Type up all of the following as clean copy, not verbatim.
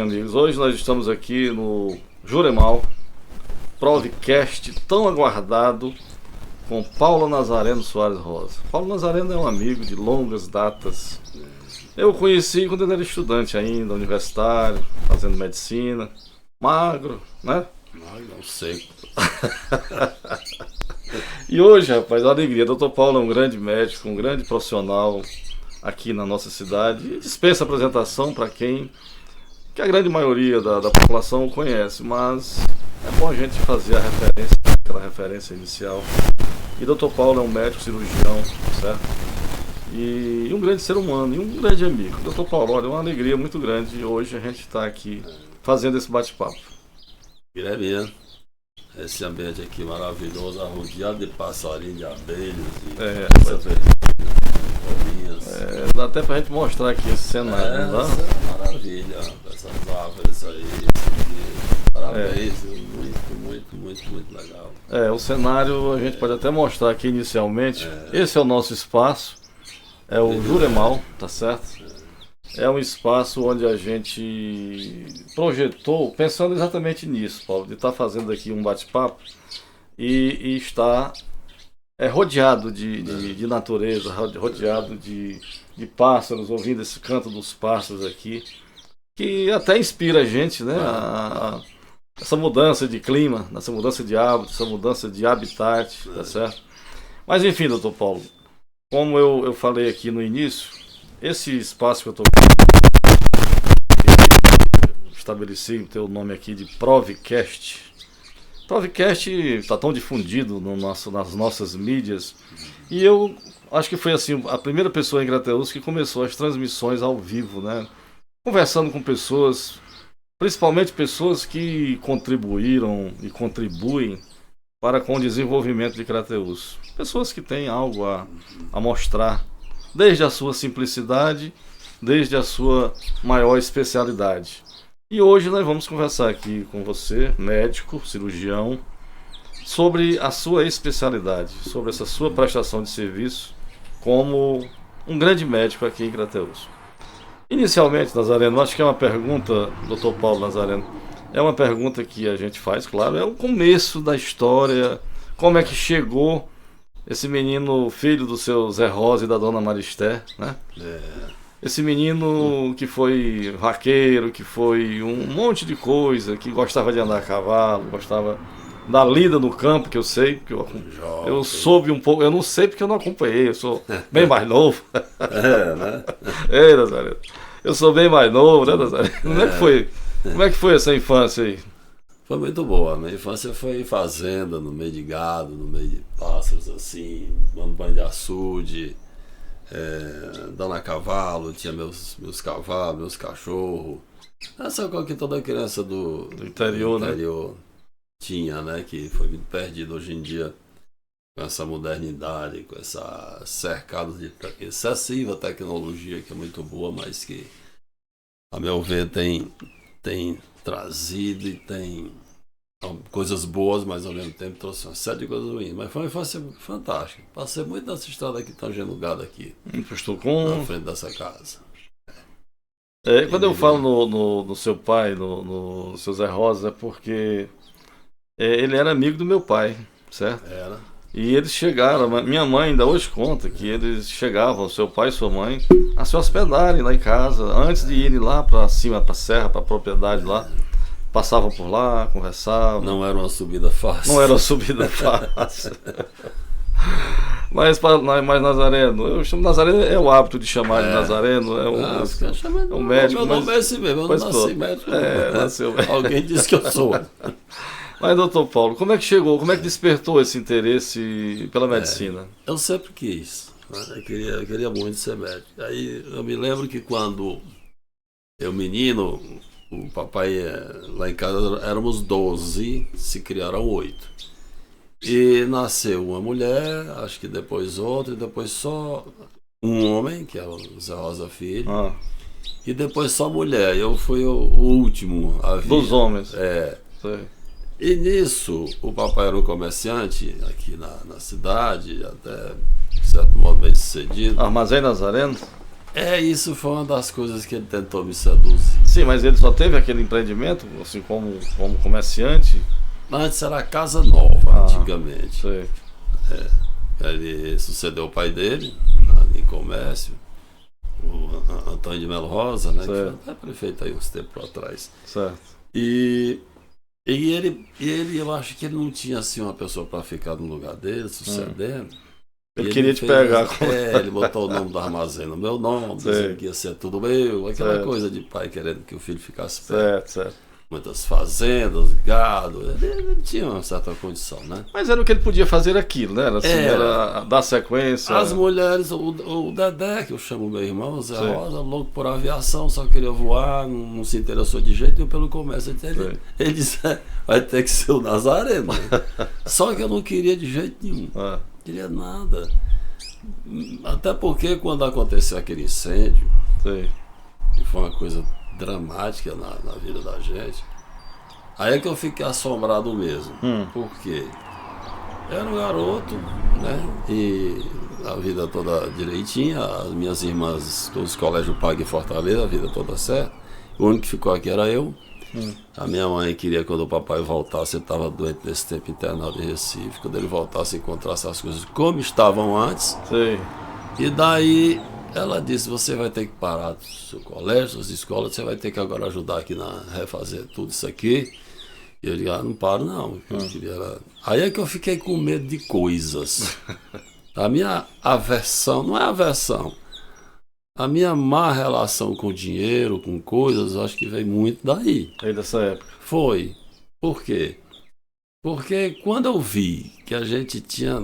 Amigos, hoje nós estamos aqui no Juremal Provcast, tão aguardado, com Paulo Nazareno Soares Rosa. Paulo Nazareno é um amigo de longas datas. Eu o conheci quando ele era estudante ainda, universitário, fazendo medicina, magro, né? Não sei. E hoje, rapaz, a alegria. Dr. Paulo é um grande médico, um grande profissional aqui na nossa cidade. E dispensa apresentação para quem, que a grande maioria da população o conhece, mas é bom a gente fazer a referência, aquela referência inicial. E Dr. Paulo é um médico cirurgião, certo? E um grande ser humano, e um grande amigo. Dr. Paulo, olha, é uma alegria muito grande hoje a gente estar aqui fazendo esse bate-papo. É mesmo. Esse ambiente aqui maravilhoso, arrodeado de passarinhos, de abelhas, de dá até pra gente mostrar aqui esse cenário, não dá? Essa é maravilha, essas árvores aí, parabéns, muito legal. O cenário a gente pode até mostrar aqui inicialmente. Esse é o nosso espaço, é o Juremal, tá certo? É um espaço onde a gente projetou, pensando exatamente nisso, Paulo, de estar fazendo aqui um bate-papo e estar rodeado de natureza, rodeado de pássaros, ouvindo esse canto dos pássaros aqui, que até inspira a gente, né? Essa mudança de clima, essa mudança de hábito, essa mudança de habitat, tá certo? Mas enfim, doutor Paulo, como eu falei aqui no início, esse espaço que eu estou estabeleci o teu nome aqui de Provcast. Provcast está tão difundido nas nossas mídias, e eu acho que foi assim a primeira pessoa em Grateus que começou as transmissões ao vivo, né? Conversando com pessoas, principalmente pessoas que contribuíram e contribuem para com o desenvolvimento de Grateus. Pessoas que têm algo a mostrar, desde a sua simplicidade, desde a sua maior especialidade. E hoje nós vamos conversar aqui com você, médico, cirurgião, sobre a sua especialidade, sobre essa sua prestação de serviço como um grande médico aqui em Grateus. Inicialmente, Nazareno, acho que é uma pergunta, Dr. Paulo Nazareno, é uma pergunta que a gente faz, claro, é o começo da história, como é que chegou esse menino, filho do seu Zé Rosa e da dona Maristé, né? Esse menino que foi vaqueiro, que foi um monte de coisa, que gostava de andar a cavalo, gostava da lida no campo, que eu sei, que eu soube um pouco, eu não sei porque eu não acompanhei, eu sou bem mais novo. Né? Ei, Nazareno, eu sou bem mais novo, né, Nazareno? Como é que foi essa infância aí? Foi muito boa. Minha infância foi em fazenda, no meio de gado, no meio de pássaros, assim, dando banho de açude, andando a cavalo, tinha meus cavalos, meus cachorros. Essa coisa que toda criança do interior, né? Tinha, né? Que foi muito perdido hoje em dia com essa modernidade, com essa cercado de excessiva tecnologia, que é muito boa, mas que, a meu ver, tem trazido e tem coisas boas, mas ao mesmo tempo trouxe uma série de coisas ruins. Mas foi uma infância fantástica. Passei muito nessa estrada que está genugada aqui, na frente dessa casa. Quando eu falo no seu pai, no seu Zé Rosa, é porque ele era amigo do meu pai, certo? Era. E eles chegaram, minha mãe ainda hoje conta que eles chegavam, seu pai e sua mãe, a se hospedarem lá em casa, antes de irem lá para cima, para a serra, para a propriedade lá. Passavam por lá, conversavam. Não era uma subida fácil. Não era uma subida fácil. Mas Nazareno, eu chamo Nazareno, é o hábito de chamar de Nazareno, é um médico. Meu nome é esse mesmo, eu não nasci médico. Nasceu médico. Alguém disse que eu sou. Mas, doutor Paulo, como é que chegou, como é que despertou esse interesse pela medicina? Eu sempre quis, né? Eu queria muito ser médico. Aí eu me lembro que quando eu menino, o papai, lá em casa éramos 12, se criaram 8. E nasceu uma mulher, acho que depois outra, e depois só um homem, que é o Zé Rosa Filho, e depois só mulher. Eu fui o último a vir. Dos homens? Sei. E nisso, o papai era um comerciante aqui na cidade, até de certo modo bem sucedido. Armazém Nazareno? Isso foi uma das coisas que ele tentou me seduzir. Sim, mas ele só teve aquele empreendimento, assim, como comerciante? Antes era Casa Nova, antigamente. Sei. Ele sucedeu o pai dele em comércio, o Antônio de Melo Rosa, né? Certo. Que foi até prefeito aí uns tempos atrás. Certo. E ele, eu acho que ele não tinha assim uma pessoa para ficar no lugar dele, sucedendo. Ele queria te pegar. Ele botou o nome do armazém no meu nome, dizendo que ia ser tudo meu, aquela coisa de pai querendo que o filho ficasse perto. Certo. Muitas fazendas, gado, ele tinha uma certa condição, né? Mas era o que ele podia fazer aquilo, né? Era dar sequência. As mulheres, o Dedé, que eu chamo meu irmão, o Zé Rosa, louco por aviação, só queria voar, não se interessou de jeito nenhum pelo comércio. Ele disse, vai ter que ser o Nazareno. Só que eu não queria de jeito nenhum. Não queria nada. Até porque quando aconteceu aquele incêndio, que foi uma coisa dramática na vida da gente, aí é que eu fiquei assombrado mesmo. Por quê? Eu era um garoto, né? E a vida toda direitinha, as minhas irmãs, todos os colégios pagos em Fortaleza, a vida toda certa. O único que ficou aqui era eu. A minha mãe queria que quando o papai voltasse, ele estava doente nesse tempo, internado em Recife, quando ele voltasse encontrasse as coisas como estavam antes. E daí ela disse, você vai ter que parar do seu colégio, suas escolas, você vai ter que agora ajudar aqui a refazer tudo isso aqui. E eu digo, não paro não. Eu queria... Aí é que eu fiquei com medo de coisas. A minha aversão, não é aversão, a minha má relação com dinheiro, com coisas, eu acho que veio muito daí. Aí dessa época. Foi. Por quê? Porque quando eu vi que a gente tinha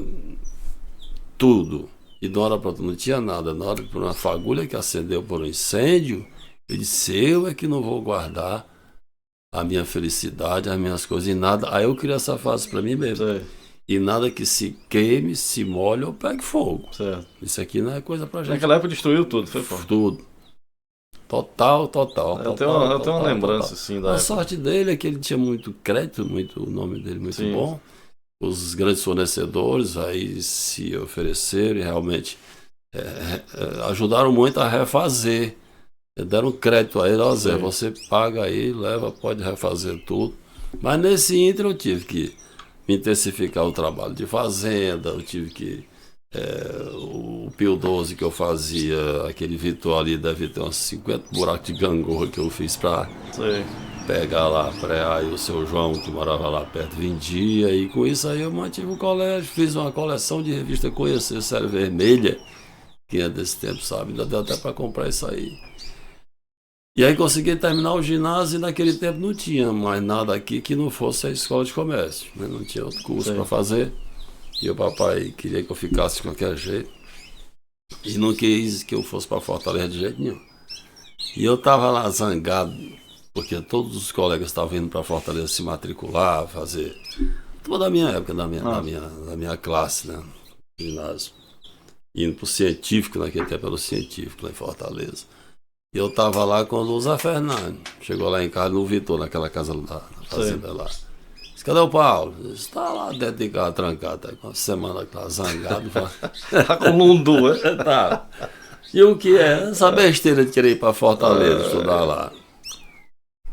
tudo, e de uma hora para outra não tinha nada, na hora por uma fagulha que acendeu por um incêndio, eu disse, eu é que não vou guardar a minha felicidade, as minhas coisas em nada. Aí eu criei essa frase para mim mesmo. E nada que se queime, se molhe ou pegue fogo. Isso aqui não é coisa pra gente. Naquela época destruiu tudo, foi pô. Tudo. Total. Eu tenho uma lembrança assim da época. A sorte dele é que ele tinha muito crédito, o nome dele muito bom. Os grandes fornecedores aí se ofereceram e realmente ajudaram muito a refazer. Deram crédito a ele, ó Zé, você paga aí, leva, pode refazer tudo. Mas nesse ínterim eu tive que me intensificar o trabalho de fazenda, eu tive que... o Pio 12 que eu fazia, aquele Vitor ali deve ter uns 50 buracos de gangorra que eu fiz para pegar lá, aí o seu João que morava lá perto vendia, e com isso aí eu mantive o colégio, fiz uma coleção de revista Conhecer Série Vermelha, que é desse tempo, sabe, ainda deu até para comprar isso aí. E aí consegui terminar o ginásio e naquele tempo não tinha mais nada aqui que não fosse a escola de comércio, né? Não tinha outro curso para fazer. E o papai queria que eu ficasse de qualquer jeito. E não quis que eu fosse para Fortaleza de jeito nenhum. E eu estava lá zangado, porque todos os colegas estavam indo para Fortaleza se matricular, fazer... Toda a minha época, da minha classe, né? Ginásio. Indo para o científico, naquele tempo era o científico lá em Fortaleza. E eu estava lá com o Luza Fernandes. Chegou lá em casa no Vitor, naquela casa da fazenda lá. Disse, cadê o Paulo? Está lá dentro de casa, trancado. Tá com uma semana que tá zangado. Tá com lundu, é? Tá. E o que é? Essa besteira de querer ir para Fortaleza, estudar lá.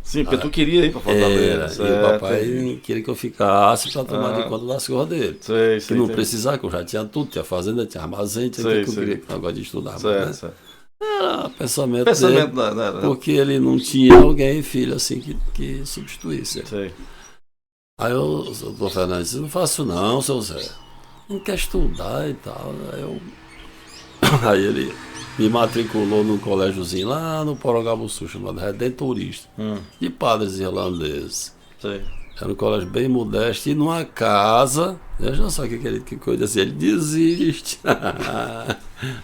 Sim, porque tu queria ir para Fortaleza. E o papai queria que eu ficasse para tomar de conta das coisas dele. Que não precisava, que eu já tinha tudo. Tinha fazenda, tinha armazém, tinha tudo que eu queria, que eu negócio de estudar. Era pensamento dele, porque ele não tinha alguém, filho, assim, que substituísse. Aí o doutor Fernandes disse, não faço não, seu Zé. Não quer estudar e tal. Aí ele me matriculou num colégiozinho lá no Porongabuçu, chamado Redentorista, de padres irlandeses. Era um colégio bem modesto e numa casa, veja só que coisa assim, ele desiste.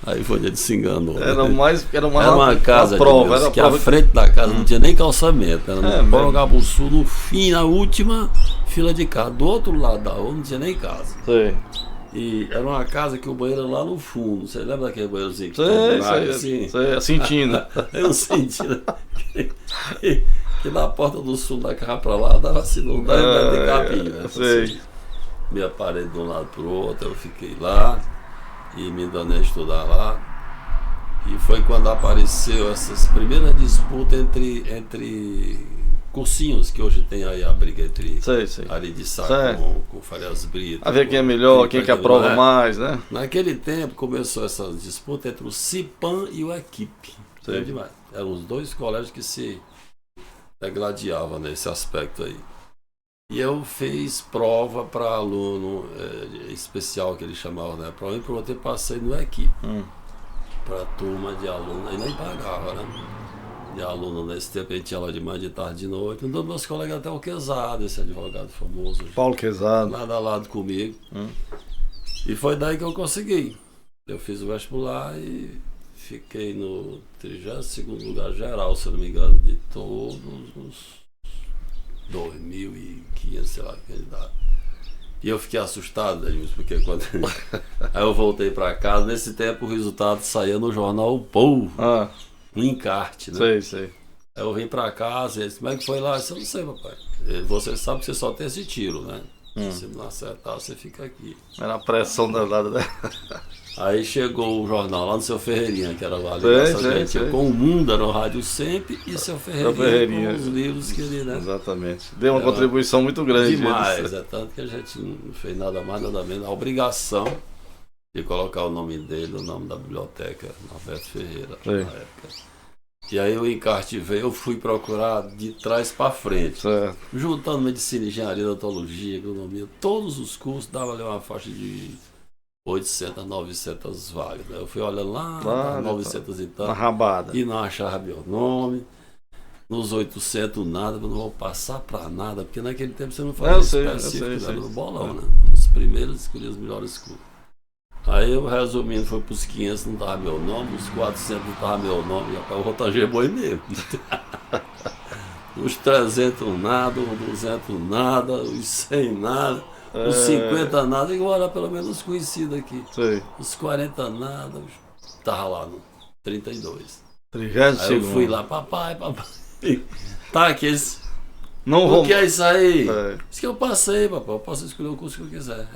Aí foi ele se enganou. Era uma casa prova, Deus, que à frente da casa não tinha nem calçamento. Era no Porongabuçu, no fim, na última fila de casa. Do outro lado da rua não tinha nem casa. E era uma casa que o banheiro era lá no fundo. Você lembra daquele banheirozinho? A Cintina. É um Cintina. Que na porta do sul da casa pra lá dava assim, não dava de capinho, né? Assim, minha parede de um lado pro outro, eu fiquei lá e me danei a estudar lá. E foi quando apareceu essas primeiras disputas entre cursinhos, que hoje tem aí a briga entre Ari de Sá com Farias Brito. A ver quem é melhor, quem que aprova mais, né? Naquele tempo começou essa disputa entre o CIPAM e o Equipe. Demais. Eram os dois colégios que se gladiavam nesse aspecto aí. E eu fiz prova para aluno especial, que eles chamavam, né? Para mim, eu passei no Equipe. Para turma de aluno, e nem pagava, né? De aluno nesse tempo, a gente ia lá de manhã, de tarde, de noite. Um dos meus colegas até o Quezado, esse advogado famoso. Paulo Quezado. Lado a lado comigo. E foi daí que eu consegui. Eu fiz o vestibular e fiquei no 32º lugar geral, se eu não me engano, de todos os 2.500, sei lá, candidatos. E eu fiquei assustado, porque quando aí eu voltei para casa, nesse tempo o resultado saía no jornal O Povo, no encarte, né? Sei. Aí eu vim para casa e ele disse, como é que foi lá? Eu disse, eu não sei, papai. Você sabe que você só tem esse tiro, né? Se não acertar, você fica aqui. Era a pressão danada, né? Aí chegou o jornal lá no Seu Ferreirinha, que era a ligação com o Mundo, era o Rádio Sempre, e Seu Ferreirinha com os livros que ele, né? Exatamente. Deu uma contribuição muito grande. Demais, tanto que a gente não fez nada mais, nada menos. A obrigação de colocar o nome dele, o nome da biblioteca, Norberto Ferreira, na época. E aí o encarte veio, eu fui procurar de trás para frente. Juntando medicina, engenharia, odontologia, economia, todos os cursos, dava ali uma faixa de 800, 900 vagas. Eu fui olhando lá, 900 e tal. Na rabada. E não achava meu nome. Nos 800 nada, eu não vou passar pra nada, porque naquele tempo você não fazia específico, era no bolão, né? Os primeiros escolhi os melhores cursos. Aí eu, resumindo, foi pros 500, não dava meu nome, os 400 não dava meu nome, já o Rotanger Boi mesmo. Os 300 nada, os 200 nada, os 100 nada. Os 50 nada, igual pelo menos conhecido aqui. Os 40 nada, tava lá no 32. Aí eu fui lá, papai. Tá aqui, eles. O que é isso aí? Isso que eu passei, papai. Eu posso escolher o curso que eu quiser.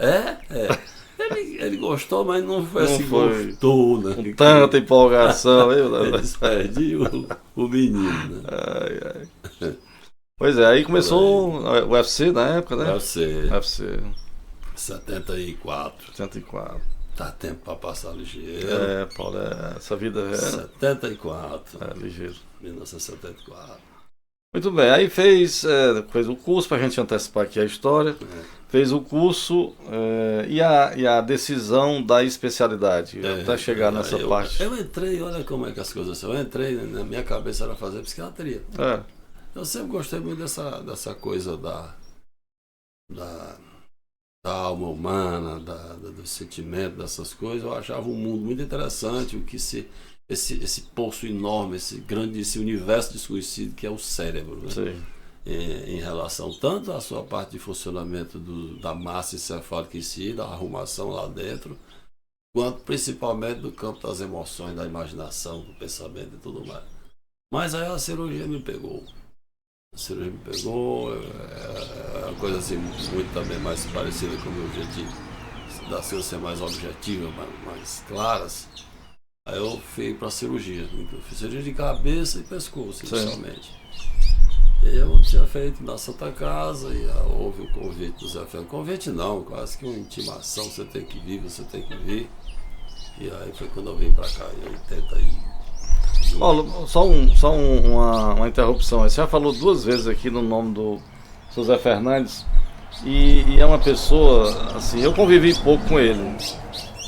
Ele gostou, mas não foi assim, gostou, né? Com tanta empolgação, eles perdiam o menino, né? Pois é, aí começou o UFC na época, né? UFC. 74. Tá tempo pra passar ligeiro. Paulo, essa vida é... 74. Ligeiro. 1974. Muito bem, aí fez o curso, pra gente antecipar aqui a história. Fez o curso e a decisão da especialidade, até chegar nessa parte. Eu entrei, olha como é que as coisas são. Eu entrei, na minha cabeça era fazer psiquiatria. Eu sempre gostei muito dessa coisa da alma humana, do sentimento, dessas coisas. Eu achava um mundo muito interessante, esse poço enorme, esse universo desconhecido que é o cérebro, né? Em relação tanto à sua parte de funcionamento da massa encefálica em si, da arrumação lá dentro, quanto principalmente do campo das emoções, da imaginação, do pensamento e tudo mais. Mas aí a cirurgia me pegou. É uma coisa assim, muito também mais parecida com o meu objetivo, das coisas ser mais objetivas, mais claras. Aí eu fui para cirurgia, fiz cirurgia de cabeça e pescoço, inicialmente. Eu tinha feito na Santa Casa e houve o convite do Zé Fernando. Convite não, quase que uma intimação, você tem que vir. E aí foi quando eu vim para cá, em 80 Paulo, só uma interrupção. Você já falou 2 vezes aqui no nome do seu Zé Fernandes e é uma pessoa, assim, eu convivi pouco com ele,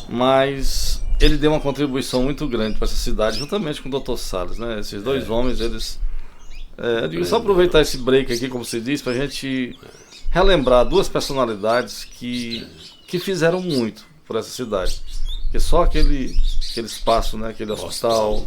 mas ele deu uma contribuição muito grande para essa cidade, juntamente com o Dr. Salles, né? Esses 2 homens, eles... eu digo, só aproveitar esse break aqui, como você disse, para a gente relembrar 2 personalidades que fizeram muito por essa cidade. Porque só aquele espaço, né? Aquele hospital,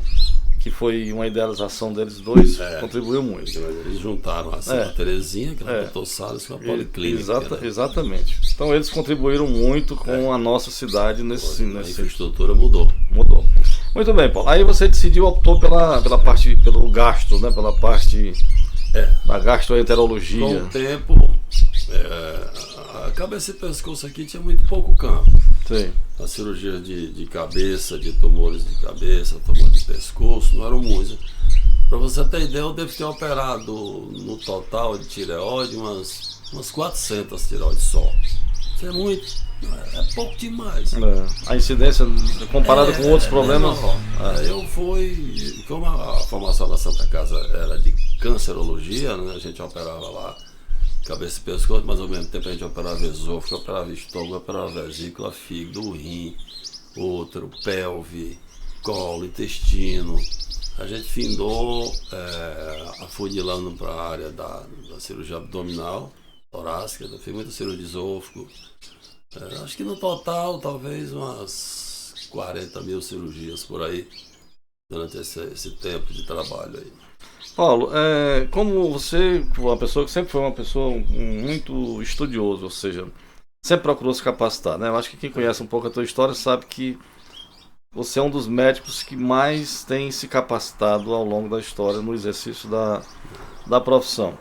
que foi uma idealização deles 2, contribuiu muito. Eles juntaram a Santa Terezinha, que era o Dr. Salles, com a Policlínica. Exatamente. Então eles contribuíram muito com a nossa cidade nesse... A infraestrutura mudou. Muito bem, Paulo. Aí você optou pela parte, pelo gasto, né? Pela parte da gastroenterologia. Com o tempo, cabeça e pescoço aqui tinha muito pouco campo. Sim. As cirurgias de cabeça, de tumores de cabeça, tumor de pescoço, não eram muitas. Para você ter ideia, eu devo ter operado no total de tireoide umas 400 tireoides só. Isso é muito, é pouco demais. A incidência, comparada com outros problemas... Eu fui, como a formação da Santa Casa era de cancerologia, né, a gente operava lá cabeça e pescoço, mas ao mesmo tempo a gente operava esôfago, operava estômago, operava vesícula, fígado, rim, útero, pelve, colo, intestino. A gente findou afunilando para a área da cirurgia abdominal, torácica, eu fiz muita cirurgia de esôfago. Acho que no total, talvez umas 40 mil cirurgias por aí, durante esse tempo de trabalho aí. Paulo, como você, uma pessoa que sempre foi uma pessoa muito estudiosa, ou seja, sempre procurou se capacitar, né? Eu acho que quem conhece um pouco a tua história sabe que você é um dos médicos que mais tem se capacitado ao longo da história no exercício da profissão.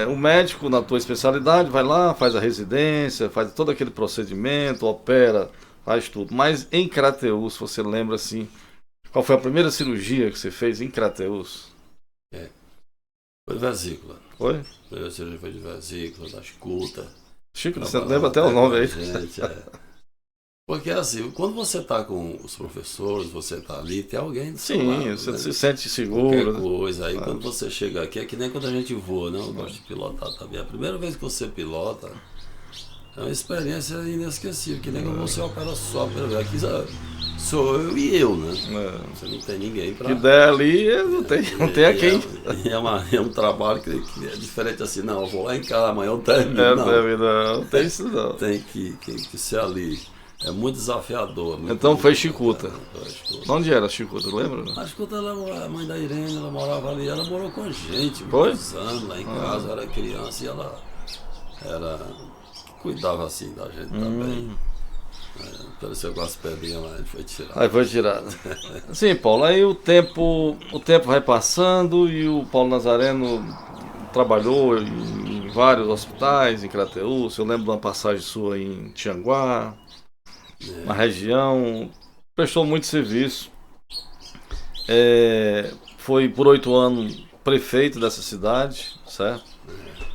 O médico, na tua especialidade, vai lá, faz a residência, faz todo aquele procedimento, opera, faz tudo. Mas em Crateús, você lembra assim, qual foi a primeira cirurgia que você fez em Crateús? Foi de vesícula. Foi? A primeira cirurgia foi de vesícula, da escuta. Chico, você lembra até o nome aí. Gente, Porque assim, quando você está com os professores, você está ali, tem alguém do seu lado, você né? se sente seguro. Qualquer coisa. Aí quando você chega aqui, é que nem quando a gente voa, né? Eu gosto de pilotar também. A primeira vez que você pilota, é uma experiência inesquecível, que nem quando você opera só pela vez. Aqui sou eu e eu, né? Você não tem ninguém para... Que der ali, não tem a quem. É um trabalho que é diferente assim, não, eu vou lá em casa, amanhã eu termino. Não tem isso não. Tem que ser ali. É muito desafiador. Então foi Chicuta. Onde era a Chicuta, lembra? A Chicuta, a mãe da Irene, ela morava ali, ela morou com a gente, foi? Muitos anos lá em casa, eu era criança e ela cuidava assim da gente também. Apareceu com as pedrinhas lá, ele foi tirado. Aí foi tirado. Sim, Paulo, aí o tempo vai passando e o Paulo Nazareno trabalhou em vários hospitais, em Crateús. Eu lembro de uma passagem sua em Tianguá, na região, prestou muito serviço. Foi por 8 anos prefeito dessa cidade, certo?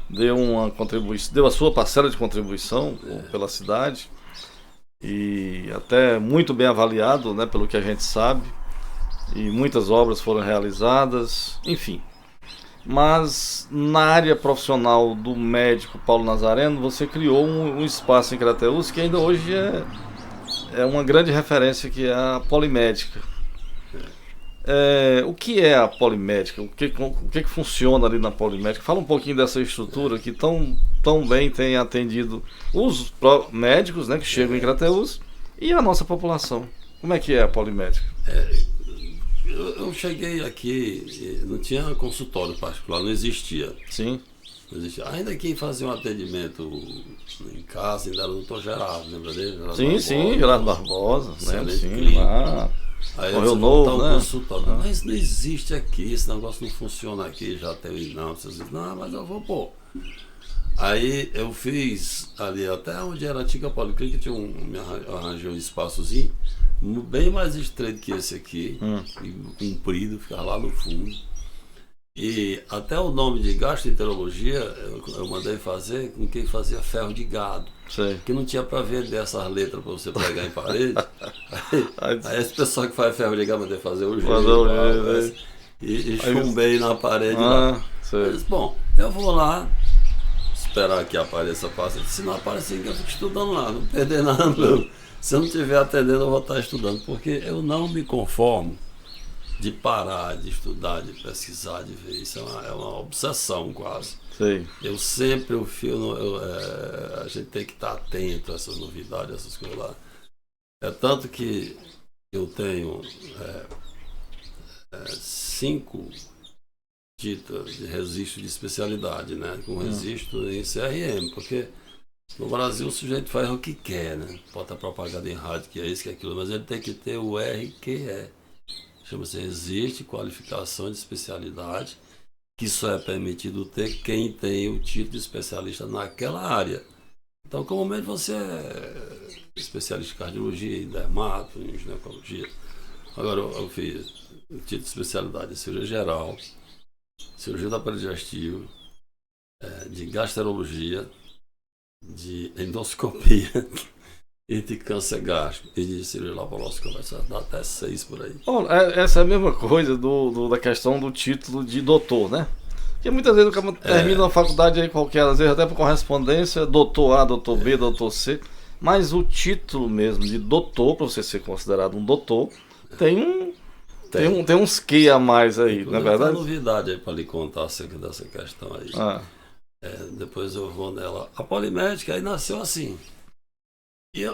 Deu uma contribuição, deu a sua parcela de contribuição pela cidade. E até muito bem avaliado, né, pelo que a gente sabe, e muitas obras foram realizadas, enfim. Mas na área profissional do médico Paulo Nazareno, você criou um espaço em Crateús que ainda hoje é uma grande referência, que é a Polimédica. O que é a Polimédica? O que funciona ali na Polimédica? Fala um pouquinho dessa estrutura que tão bem tem atendido os médicos, né, que chegam em Crateús e a nossa população. Como é que é a Polimédica? Eu cheguei aqui, não tinha consultório particular, não existia. Sim. Não existia. Ainda quem fazia um atendimento em casa ainda era o doutor Gerardo, lembra dele? Gerardo sim, Gerardo Barbosa, né? Sim, lá. Aí Correu Novo, né? Mas não existe aqui, esse negócio não funciona aqui, já tem, não. Você diz, não, mas eu vou pôr. Aí eu fiz ali, até onde era a antiga Policlínica, me arranjei um espaçozinho, bem mais estreito que esse aqui, e comprido, ficava lá no fundo. E até o nome de gastroenterologia eu mandei fazer com quem fazia ferro de gado. Sei. Que não tinha para vender essas letras para você pregar em parede. Aí esse pessoal que faz ferro de gado mandei fazer o jeito. E chumbei na parede lá. Eu disse, bom, eu vou lá esperar que apareça a paciente. Se não aparecer, eu fico estudando lá, não perder nada não. Se eu não estiver atendendo, eu vou estar estudando, porque eu não me conformo de parar de estudar, de pesquisar, de ver. Isso é uma obsessão quase. Sim. Eu sempre, a gente tem que estar atento a essas novidades, essas coisas lá. É tanto que eu tenho 5 títulos de registro de especialidade, né? Com registro em CRM, porque no Brasil o sujeito faz o que quer, né? Bota propaganda em rádio, que é isso, que é aquilo, mas ele tem que ter o RQE. Chama-se Registro de Qualificação de Especialidade que só é permitido ter quem tem o título de especialista naquela área. Então, comumente você é especialista em cardiologia, em dermato, em ginecologia. Agora eu fiz o título de especialidade de cirurgia geral, cirurgia do aparelho digestivo, de gastroenterologia, de endoscopia e de câncer gástrico e de cirurgia laparoscópica. Dá até 6 por aí. Bom, essa é a mesma coisa da questão do título de doutor, né? Porque muitas vezes o cara termina uma faculdade aí qualquer, às vezes até por correspondência, doutor A, doutor B, doutor C, mas o título mesmo de doutor, para você ser considerado um doutor, tem uns que a mais aí, não é verdade? Tem novidade aí para lhe contar acerca dessa questão aí. Depois eu vou nela. A Polimédica aí nasceu assim. E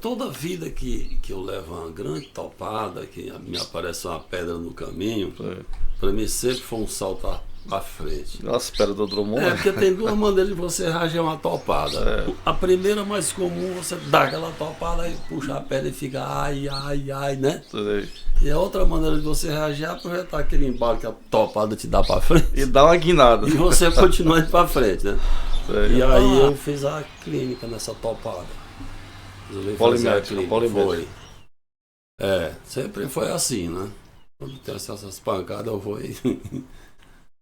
toda vida que eu levo uma grande topada, que me aparece uma pedra no caminho, para mim sempre foi um salto à frente. Nossa, pedra do Drummond. Porque tem duas maneiras de você reagir a uma topada. A primeira, mais comum, você dá aquela topada e puxa a pedra e fica ai, né? E a outra maneira de você reagir é aproveitar aquele embalo que a topada te dá para frente. E dá uma guinada. E você continua indo para frente, né? E aí eu fiz a clínica nessa topada. Polimédica. Foi. Sempre foi assim, né? Quando tem essas pancadas eu vou e...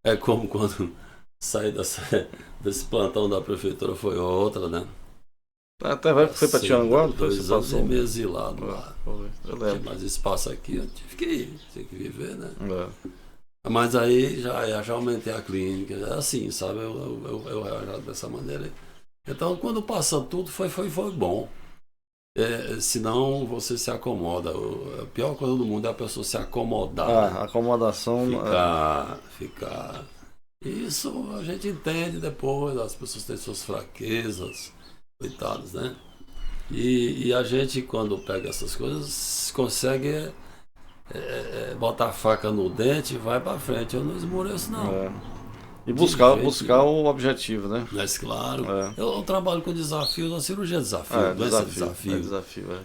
É como quando saí desse plantão da prefeitura, foi outra, né? Até foi para Tianguá? 2 anos e meio exilado lá. Eu lembro. Tinha mais espaço aqui, eu tive que ir, tinha que viver, né? Mas aí já aumentei a clínica, assim, sabe? Eu reajo dessa maneira. Então, quando passa tudo, foi bom. Senão você se acomoda. A pior coisa do mundo é a pessoa se acomodar. Né? Acomodação. Ficar. Isso a gente entende depois, as pessoas têm suas fraquezas, coitados, né? E a gente, quando pega essas coisas, consegue botar a faca no dente e vai pra frente. Eu não esmoreço, não. E buscar o objetivo, né? Mas claro, eu trabalho com desafios, a cirurgia é desafio, doença é desafio.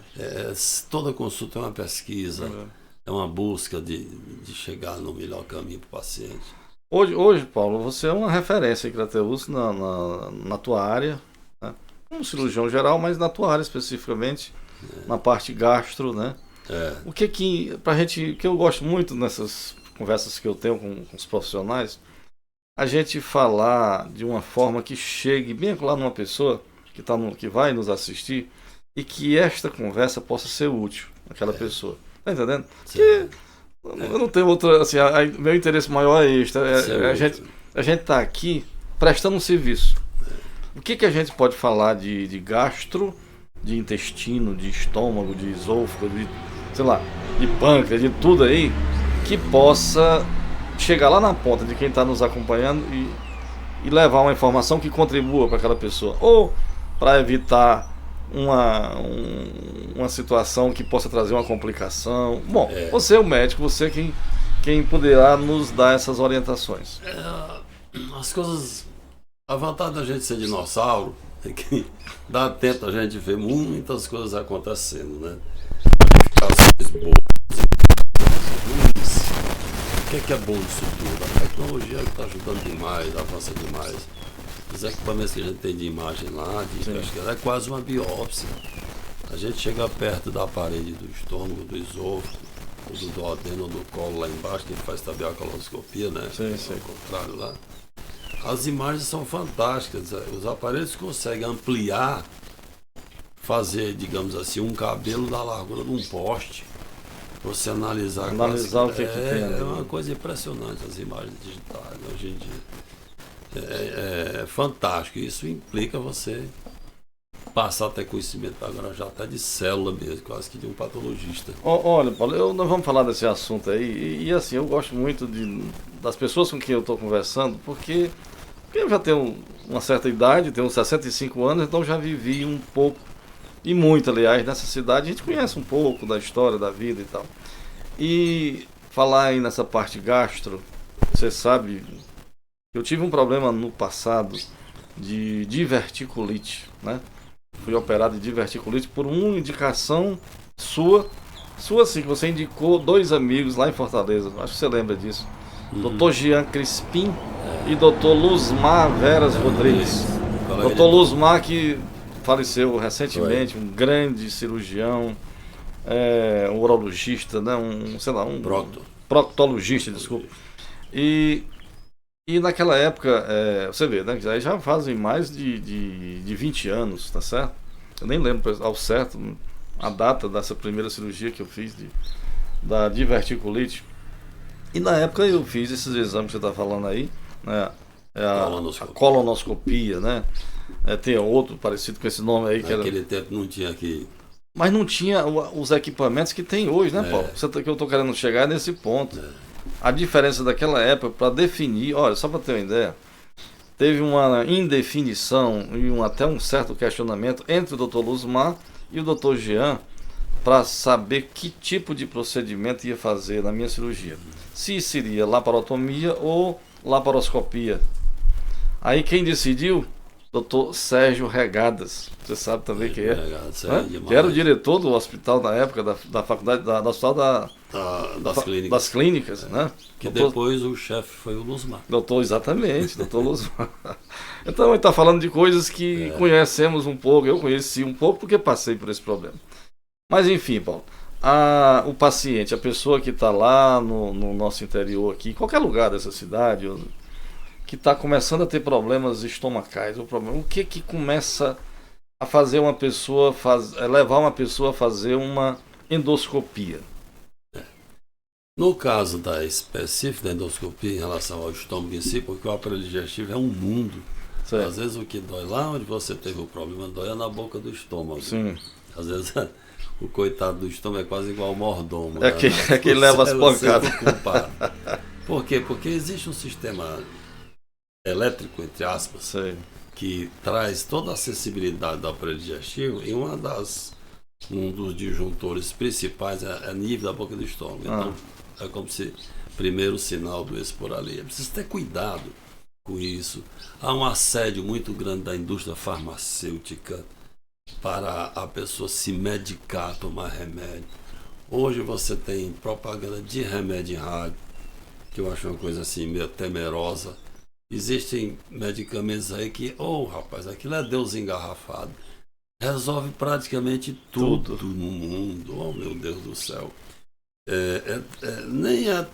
Toda consulta é uma pesquisa, é uma busca de chegar no melhor caminho para o paciente. Hoje, Paulo, você é uma referência em Crateús na tua área, né? Como cirurgião geral, mas na tua área especificamente, na parte gastro, né? O que eu gosto muito nessas conversas que eu tenho com os profissionais, a gente falar de uma forma que chegue bem lá numa pessoa que vai nos assistir e que esta conversa possa ser útil àquela pessoa. Tá entendendo? Porque eu não tenho outra, assim, meu interesse maior é este. A gente tá aqui prestando um serviço. O que a gente pode falar de gastro, de intestino, de estômago, de esôfago, de pâncreas, de tudo aí, que possa chegar lá na ponta de quem está nos acompanhando e levar uma informação que contribua para aquela pessoa, ou para evitar uma situação que possa trazer uma complicação. Bom, você é o médico, você é quem poderá nos dar essas orientações. As coisas, a vantagem da gente ser dinossauro é que dá tempo a gente ver muitas coisas acontecendo, né? O que é bom disso tudo? A tecnologia está ajudando demais, avança demais. Os equipamentos que a gente tem de imagem lá, é quase uma biópsia. A gente chega perto da parede do estômago, do esôfago, ou do duodeno, ou do colo lá embaixo, que faz tabecoloscopia, né? Ao contrário lá. As imagens são fantásticas. Os aparelhos conseguem ampliar, fazer, digamos assim, um cabelo da largura de um poste. Você analisar o que tem. É uma coisa impressionante as imagens digitais, né? Hoje em dia. É fantástico. Isso implica você passar a ter conhecimento agora já até de célula mesmo, quase que de um patologista. Olha, Paulo, nós vamos falar desse assunto aí. E assim, eu gosto muito das pessoas com quem eu estou conversando, porque eu já tenho uma certa idade, tenho 65 anos, então já vivi um pouco. E muito, aliás, nessa cidade a gente conhece um pouco da história, da vida e tal. E falar aí nessa parte gastro, você sabe, eu tive um problema no passado de diverticulite, né? Fui operado de diverticulite por uma indicação sua sim, que você indicou 2 amigos lá em Fortaleza, acho que você lembra disso. Dr. Jean Crispim e Dr. Luzmar Veras Rodrigues. Dr. Luzmar, que faleceu recentemente, um grande cirurgião, um urologista, né? Um proctologista, desculpa. E naquela época, você vê, né? Já fazem mais de 20 anos, tá certo? Eu nem lembro ao certo a data dessa primeira cirurgia que eu fiz da diverticulite. E na época eu fiz esses exames que você está falando aí, né? A colonoscopia, né? Tem outro parecido com esse nome aí. Naquele tempo não tinha aqui. Mas não tinha os equipamentos que tem hoje, né, Paulo? Que eu estou querendo chegar nesse ponto. A diferença daquela época para definir, olha, só para ter uma ideia, teve uma indefinição e até um certo questionamento entre o Dr. Luzmar e o Dr. Jean para saber que tipo de procedimento ia fazer na minha cirurgia. Se seria laparotomia ou laparoscopia. Aí quem decidiu? Dr. Sérgio Regadas. Você sabe também quem é. Regadas, né? Que era o diretor do hospital na época, da faculdade, do hospital das clínicas, né? Que depois o chefe foi o Luzmar. Exatamente, doutor Luzmar. Então ele está falando de coisas que conhecemos um pouco, eu conheci um pouco porque passei por esse problema. Mas enfim, Paulo, o paciente, a pessoa que está lá no nosso interior aqui, em qualquer lugar dessa cidade, que está começando a ter problemas estomacais, o que começa a fazer uma pessoa, levar uma pessoa a fazer uma endoscopia? No caso específica da endoscopia em relação ao estômago em si, porque o aparelho digestivo é um mundo. Certo. Às vezes o que dói lá onde você teve o problema dói na boca do estômago. Sim. Às vezes o coitado do estômago é quase igual ao mordomo. Que leva as pancadas. Por quê? Porque existe um sistema elétrico, entre aspas, Sei. que traz toda a acessibilidade do aparelho digestivo e um dos disjuntores principais é a nível da boca do estômago. Então, é como se primeiro sinal doesse por ali. É preciso ter cuidado com isso. Há um assédio muito grande da indústria farmacêutica para a pessoa se medicar, tomar remédio. Hoje você tem propaganda de remédio em rádio, que eu acho uma coisa assim meio temerosa. Existem medicamentos aí que, rapaz, aquilo é Deus engarrafado. Resolve praticamente tudo no mundo. Oh, meu Deus do céu. Nem é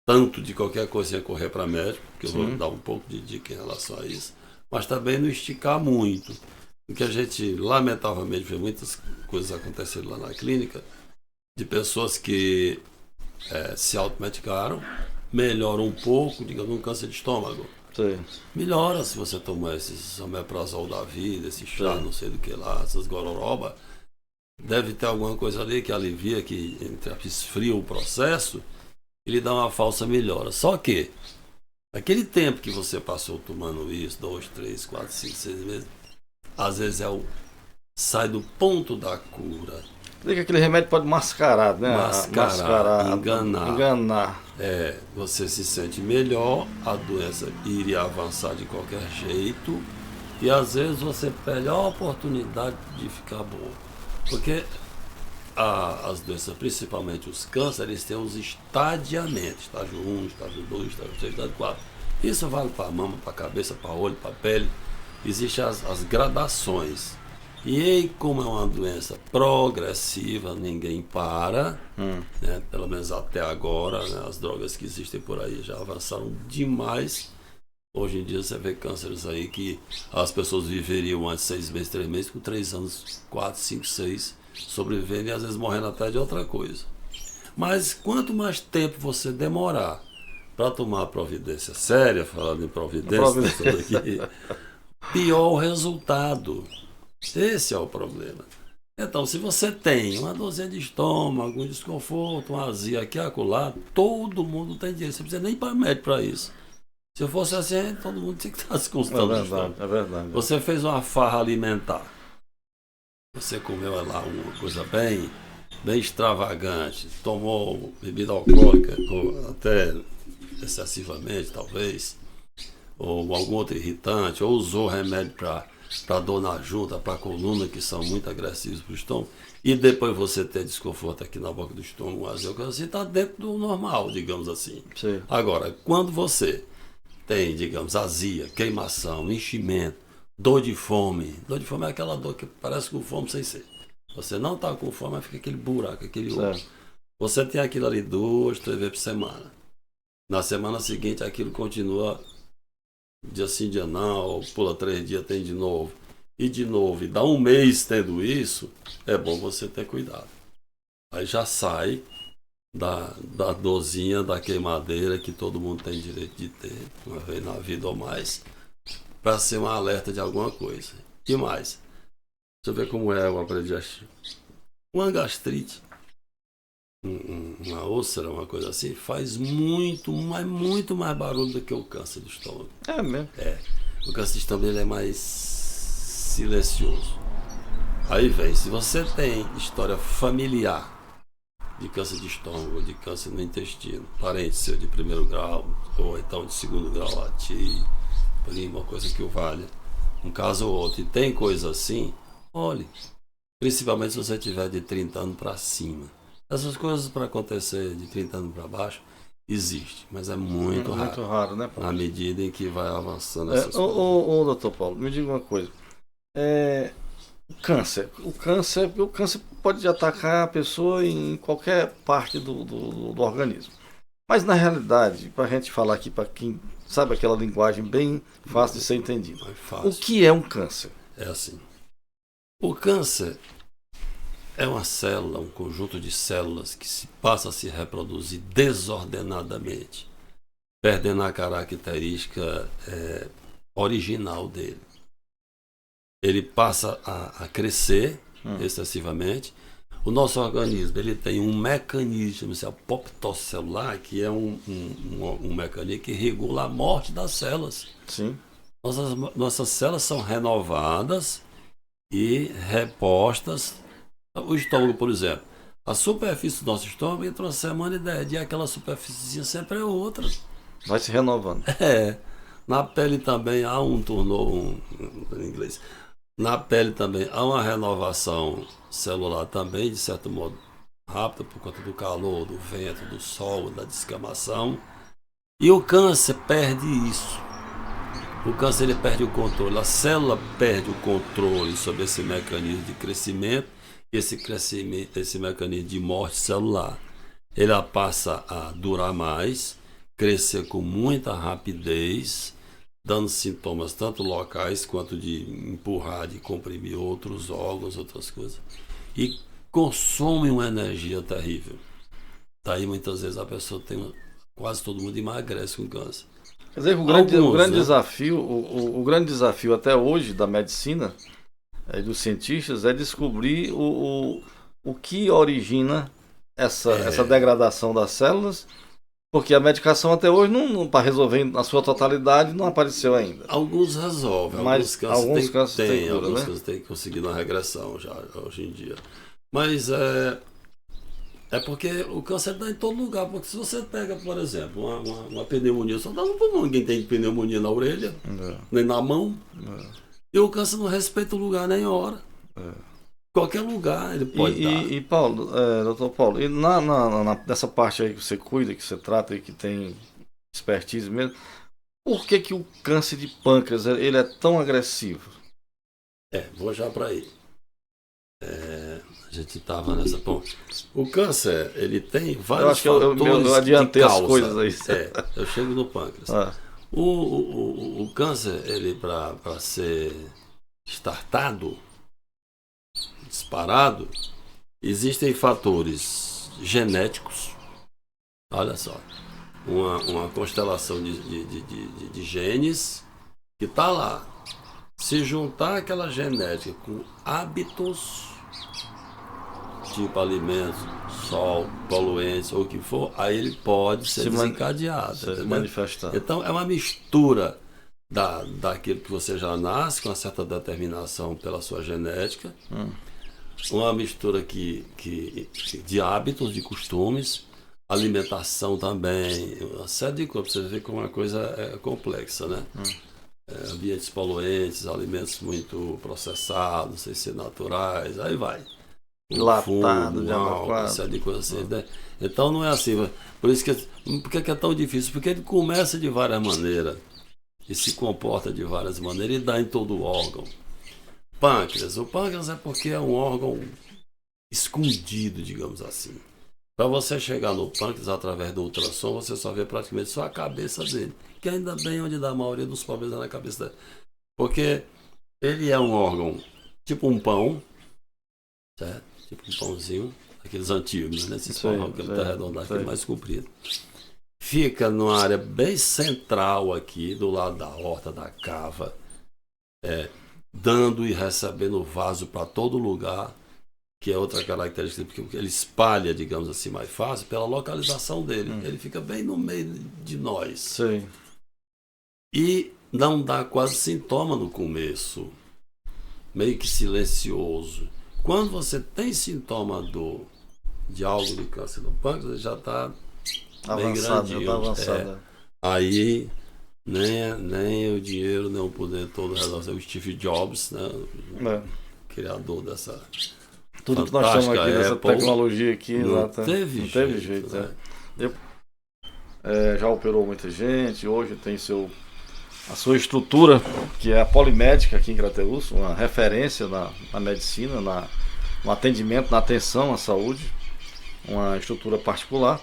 tanto de qualquer coisinha correr para médico, que eu vou dar um pouco de dica em relação a isso, mas também não esticar muito. Porque a gente, lamentavelmente, vê muitas coisas acontecendo lá na clínica, de pessoas que se automedicaram, melhoram um pouco, digamos, um câncer de estômago. Sim. Melhora se você tomar esses omeprazol da vida, esse chá, não sei do que lá, essas gororoba. Deve ter alguma coisa ali que alivia, que esfria o processo e lhe dá uma falsa melhora. Só que, aquele tempo que você passou tomando isso, 2, 3, 4, 5, 6 meses, às vezes sai do ponto da cura. Que aquele remédio pode mascarar, né? Mascarar, enganar. Você se sente melhor, a doença iria avançar de qualquer jeito e às vezes você perde a oportunidade de ficar boa. Porque as doenças, principalmente os cânceres, eles têm os estadiamentos, estágio 1, estágio 2, estágio 3, estágio 4. Isso vale para a mama, para a cabeça, para o olho, para a pele. Existem as gradações. E aí, como é uma doença progressiva, ninguém para, né? Pelo menos até agora, né? As drogas que existem por aí já avançaram demais. Hoje em dia você vê cânceres aí que as pessoas viveriam antes 6 meses, 3 meses, com 3 anos, 4, 5, 6, sobrevivendo e às vezes morrendo até de outra coisa. Mas quanto mais tempo você demorar para tomar providência séria, falando em providência, aqui, pior o resultado. Esse é o problema. Então, se você tem uma dorzinha de estômago, um desconforto, uma azia aqui e acolá, todo mundo tem dinheiro. Você não precisa nem ir para médico para isso. Se eu fosse assim, todo mundo tinha que estar se consultando. É verdade. Você fez uma farra alimentar. Você comeu lá uma coisa bem extravagante, tomou bebida alcoólica, ou até excessivamente, talvez, ou algum outro irritante, ou usou remédio para dor na junta, para coluna, que são muito agressivos para o estômago, e depois você ter desconforto aqui na boca do estômago, assim, está dentro do normal, digamos assim. Sim. Agora, quando você tem, digamos, azia, queimação, enchimento, dor de fome. Dor de fome é aquela dor que parece com fome sem ser. Você não está com fome, mas fica aquele buraco, aquele oco. Você tem aquilo ali 2, 3 vezes por semana. Na semana seguinte aquilo continua dia sim, dia não, pula 3 dias, tem de novo. E de novo, e dá um mês tendo isso, é bom você ter cuidado. Aí já sai da dorzinha, da queimadeira que todo mundo tem direito de ter, uma vez na vida ou mais, para ser um alerta de alguma coisa. E mais? Deixa eu ver como é o aparelho digestivo. Uma gastrite, uma úlcera, uma coisa assim, faz muito mais barulho do que o câncer do estômago. É mesmo? É. O câncer de estômago ele é mais silencioso. Aí vem, se você tem história familiar de câncer de estômago, de câncer no intestino, parente seu de 1º grau, ou então de 2º grau, a tia, prima, coisa que o valha, um caso ou outro, e tem coisa assim, olhe, principalmente se você tiver de 30 anos para cima. Essas coisas para acontecer de 30 anos para baixo, existe, mas é muito raro. Muito raro, né, Paulo? Na medida em que vai avançando essas coisas. Doutor Paulo, me diga uma coisa. O câncer pode atacar a pessoa em qualquer parte do organismo. Mas na realidade, para a gente falar aqui, para quem sabe aquela linguagem bem fácil de ser entendida, o que é um câncer? É assim. O câncer é uma célula, um conjunto de células que passa a se reproduzir desordenadamente, perdendo a característica original dele. Ele passa a crescer excessivamente. O nosso organismo ele tem um mecanismo, chama apoptocelular, que é um mecanismo que regula a morte das células. Sim. Nossas células são renovadas e repostas. O estômago, por exemplo. A superfície do nosso estômago, entre uma semana e 10 dias, aquela superfície sempre é outra. Vai se renovando. Na pele também há em inglês. Na pele também há uma renovação celular também, de certo modo, rápida, por conta do calor, do vento, do sol, da descamação. E o câncer perde isso. O câncer ele perde o controle. A célula perde o controle sobre esse mecanismo de crescimento, esse mecanismo de morte celular. Ela passa a durar mais, crescer com muita rapidez, dando sintomas tanto locais quanto de empurrar, de comprimir outros órgãos, outras coisas. E consome uma energia terrível. Daí muitas vezes a pessoa quase todo mundo emagrece com câncer. Quer dizer, o grande desafio até hoje da medicina e dos cientistas é descobrir o que origina essa degradação das células. Porque a medicação até hoje, para resolver na sua totalidade, não apareceu ainda. Alguns resolvem, mas alguns casos têm cura, alguns né? casos têm conseguido uma regressão já, hoje em dia. Mas é porque o câncer está em todo lugar. Porque se você pega, por exemplo, uma pneumonia, só dá ninguém tem pneumonia na orelha, nem na mão. E o câncer não respeita o lugar nem a hora. Qualquer lugar ele pode dar. E Paulo, doutor Paulo, e nessa parte aí que você cuida, que você trata e que tem expertise mesmo, por que o câncer de pâncreas ele é tão agressivo? Vou já para aí. A gente estava nessa ponte. O câncer, ele tem vários fatores eu adiantei de as causa. coisas aí. Eu chego no pâncreas. O câncer, ele para ser startado, disparado, existem fatores genéticos. Olha só, uma constelação de genes que está lá. Se juntar aquela genética com hábitos, tipo alimentos, sol, poluentes ou o que for, aí ele pode ser desencadeado. Se manifestar. Então é uma mistura daquilo que você já nasce com uma certa determinação pela sua genética, uma mistura de hábitos, de costumes, alimentação também, uma série de coisas, pra você ver como uma coisa complexa, né? Ambientes poluentes, alimentos muito processados, sem ser naturais, aí vai. Latado, uma série de coisas assim, né? Então não é assim. Por isso que é tão difícil, porque ele começa de várias maneiras. e se comporta de várias maneiras e dá em todo o órgão. Pâncreas. O pâncreas é porque é um órgão escondido, digamos assim. Para você chegar no pâncreas através do ultrassom, você só vê praticamente só a cabeça dele. Que ainda bem onde dá a maioria dos problemas é na cabeça dele. Porque ele é um órgão tipo um pão, certo? Tipo um pãozinho, aqueles antigos, né? Esses pão, aquele tá redondo, aquele mais comprido. Fica numa área bem central aqui, do lado da horta, da cava, dando e recebendo vaso para todo lugar, que é outra característica, porque ele espalha, digamos assim, mais fácil pela localização dele. Ele fica bem no meio de nós. Sim. E não dá quase sintoma no começo, meio que silencioso. Quando você tem sintoma de algo de câncer no pâncreas, já está bem grandinho. Aí nem o dinheiro, nem o poder todo resolve. O Steve Jobs, né, criador dessa tudo que nós estamos aqui, nessa tecnologia aqui, não teve jeito. Né? Já operou muita gente, hoje tem a sua estrutura, que é a Polimédica aqui em Crateús, uma referência na medicina, no atendimento, na atenção à saúde, uma estrutura particular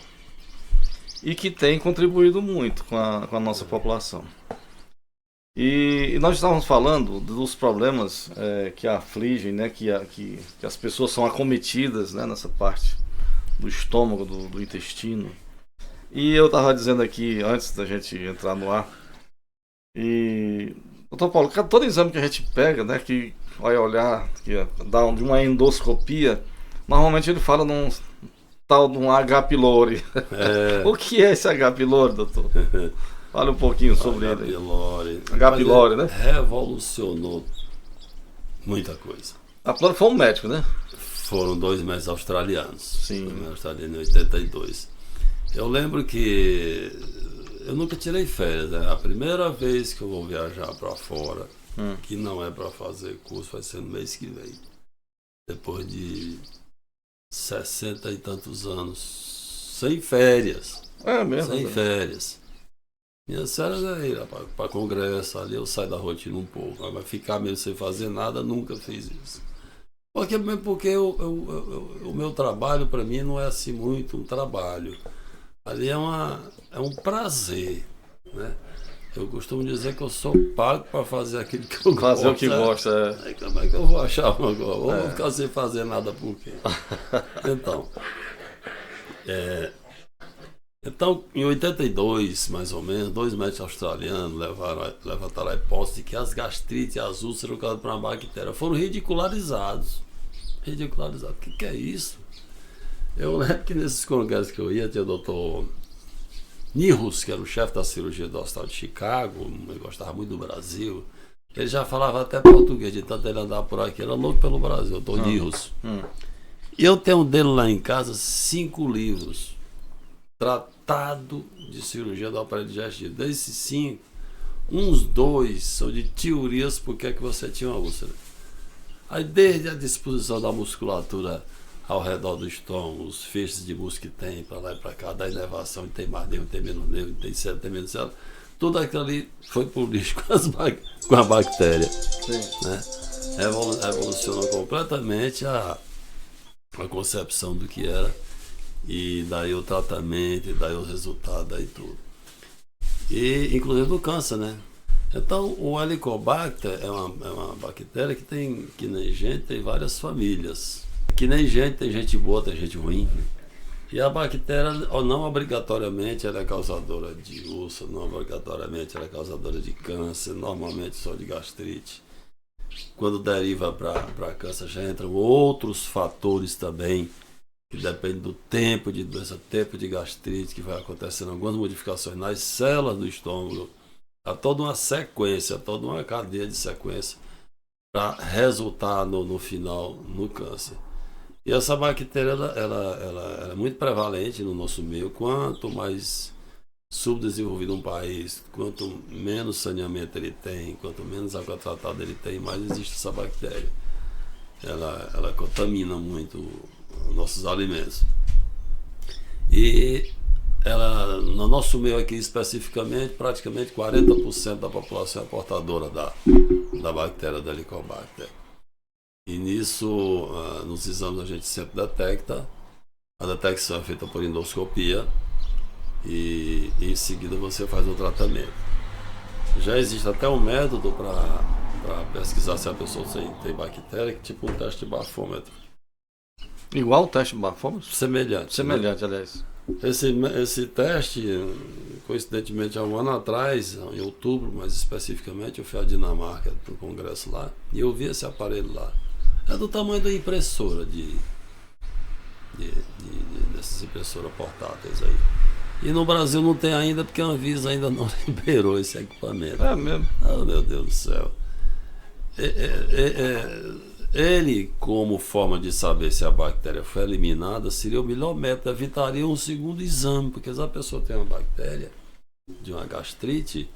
e que tem contribuído muito com a nossa população. E nós estávamos falando dos problemas que afligem, né, que as pessoas são acometidas, né, nessa parte do estômago, do intestino. E eu estava dizendo aqui, antes da gente entrar no ar, e doutor Paulo, todo exame que a gente pega, né, que vai olhar, que dá de uma endoscopia, normalmente ele fala num tal de um H. pylori. O que é esse H. pylori, doutor? Fale um pouquinho sobre ele. H. pylori, né? Revolucionou muita coisa. A pylori foi um médico, né? Foram 2 médicos australianos. Sim. Australiano em 82. Eu lembro que eu nunca tirei férias, né? A primeira vez que eu vou viajar para fora, que não é para fazer curso, vai ser no mês que vem. Depois de 60 e tantos anos, sem férias. É mesmo? Sem férias. Minhas férias é ir para congresso, ali eu saio da rotina um pouco. Mas ficar mesmo sem fazer nada, nunca fiz isso. Porque o meu trabalho, para mim, não é assim muito um trabalho. Ali é um prazer, né? Eu costumo dizer que eu sou pago para fazer aquilo que eu gosto. Fazer o que gosta, Como é que eu vou achar uma coisa? Ou vou ficar sem fazer nada por quê? Então, em 82, mais ou menos, 2 médicos australianos levantaram a hipótese de que as gastrites e as úlceras causadas por uma bactéria foram ridicularizados. O que é isso? Eu lembro que nesses congressos que eu ia, tinha o doutor Nihus, que era o chefe da cirurgia do Hospital de Chicago, ele gostava muito do Brasil. Ele já falava até português, de tanto ele andar por aqui, era louco pelo Brasil, o doutor Nihus. E eu tenho dele lá em casa 5 livros. Tratado de cirurgia do aparelho digestivo. Desses 5, uns 2 são de teorias porque é que você tinha uma úlcera. Aí desde a disposição da musculatura ao redor do estômago, os feixes de músculo que tem para lá e para cá, da inervação, tem mais nervo, tem menos nervo, tem célula, tem menos célula, tudo aquilo ali foi pro lixo com a bactéria. Sim. Né? Revolucionou completamente a concepção do que era. E daí o tratamento, e daí o resultado, daí tudo. E inclusive do câncer, né? Então o Helicobacter é uma bactéria que nem gente tem várias famílias. Que nem gente, tem gente boa, tem gente ruim. E a bactéria, não obrigatoriamente, ela é causadora de úlcera, não obrigatoriamente ela é causadora de câncer, normalmente só de gastrite. Quando deriva para câncer já entram outros fatores também, que depende do tempo de doença, tempo de gastrite, que vai acontecendo algumas modificações nas células do estômago. Há toda uma sequência, toda uma cadeia de sequência para resultar no final no câncer. E essa bactéria ela é muito prevalente no nosso meio. Quanto mais subdesenvolvido um país, quanto menos saneamento ele tem, quanto menos água tratada ele tem, mais existe essa bactéria. Ela contamina muito nossos alimentos. E ela, no nosso meio aqui especificamente, praticamente 40% da população é portadora da bactéria da Helicobacter. E nisso, nos exames a gente sempre detecta. A detecção é feita por endoscopia e em seguida você faz o tratamento. Já existe até um método para pesquisar se a pessoa tem bactéria, que é tipo um teste de bafômetro. Igual o teste de bafômetro? Semelhante. Semelhante, né? Aliás. Esse teste, coincidentemente, há um ano atrás, em outubro, mais especificamente, eu fui à Dinamarca para um congresso lá e eu vi esse aparelho lá. É do tamanho da impressora dessas impressoras portáteis aí. E no Brasil não tem ainda, porque a Anvisa ainda não liberou esse equipamento. É mesmo? Oh, meu Deus do céu. Ele, como forma de saber se a bactéria foi eliminada, seria o melhor método, evitaria um segundo exame, porque se a pessoa tem uma bactéria de uma gastrite,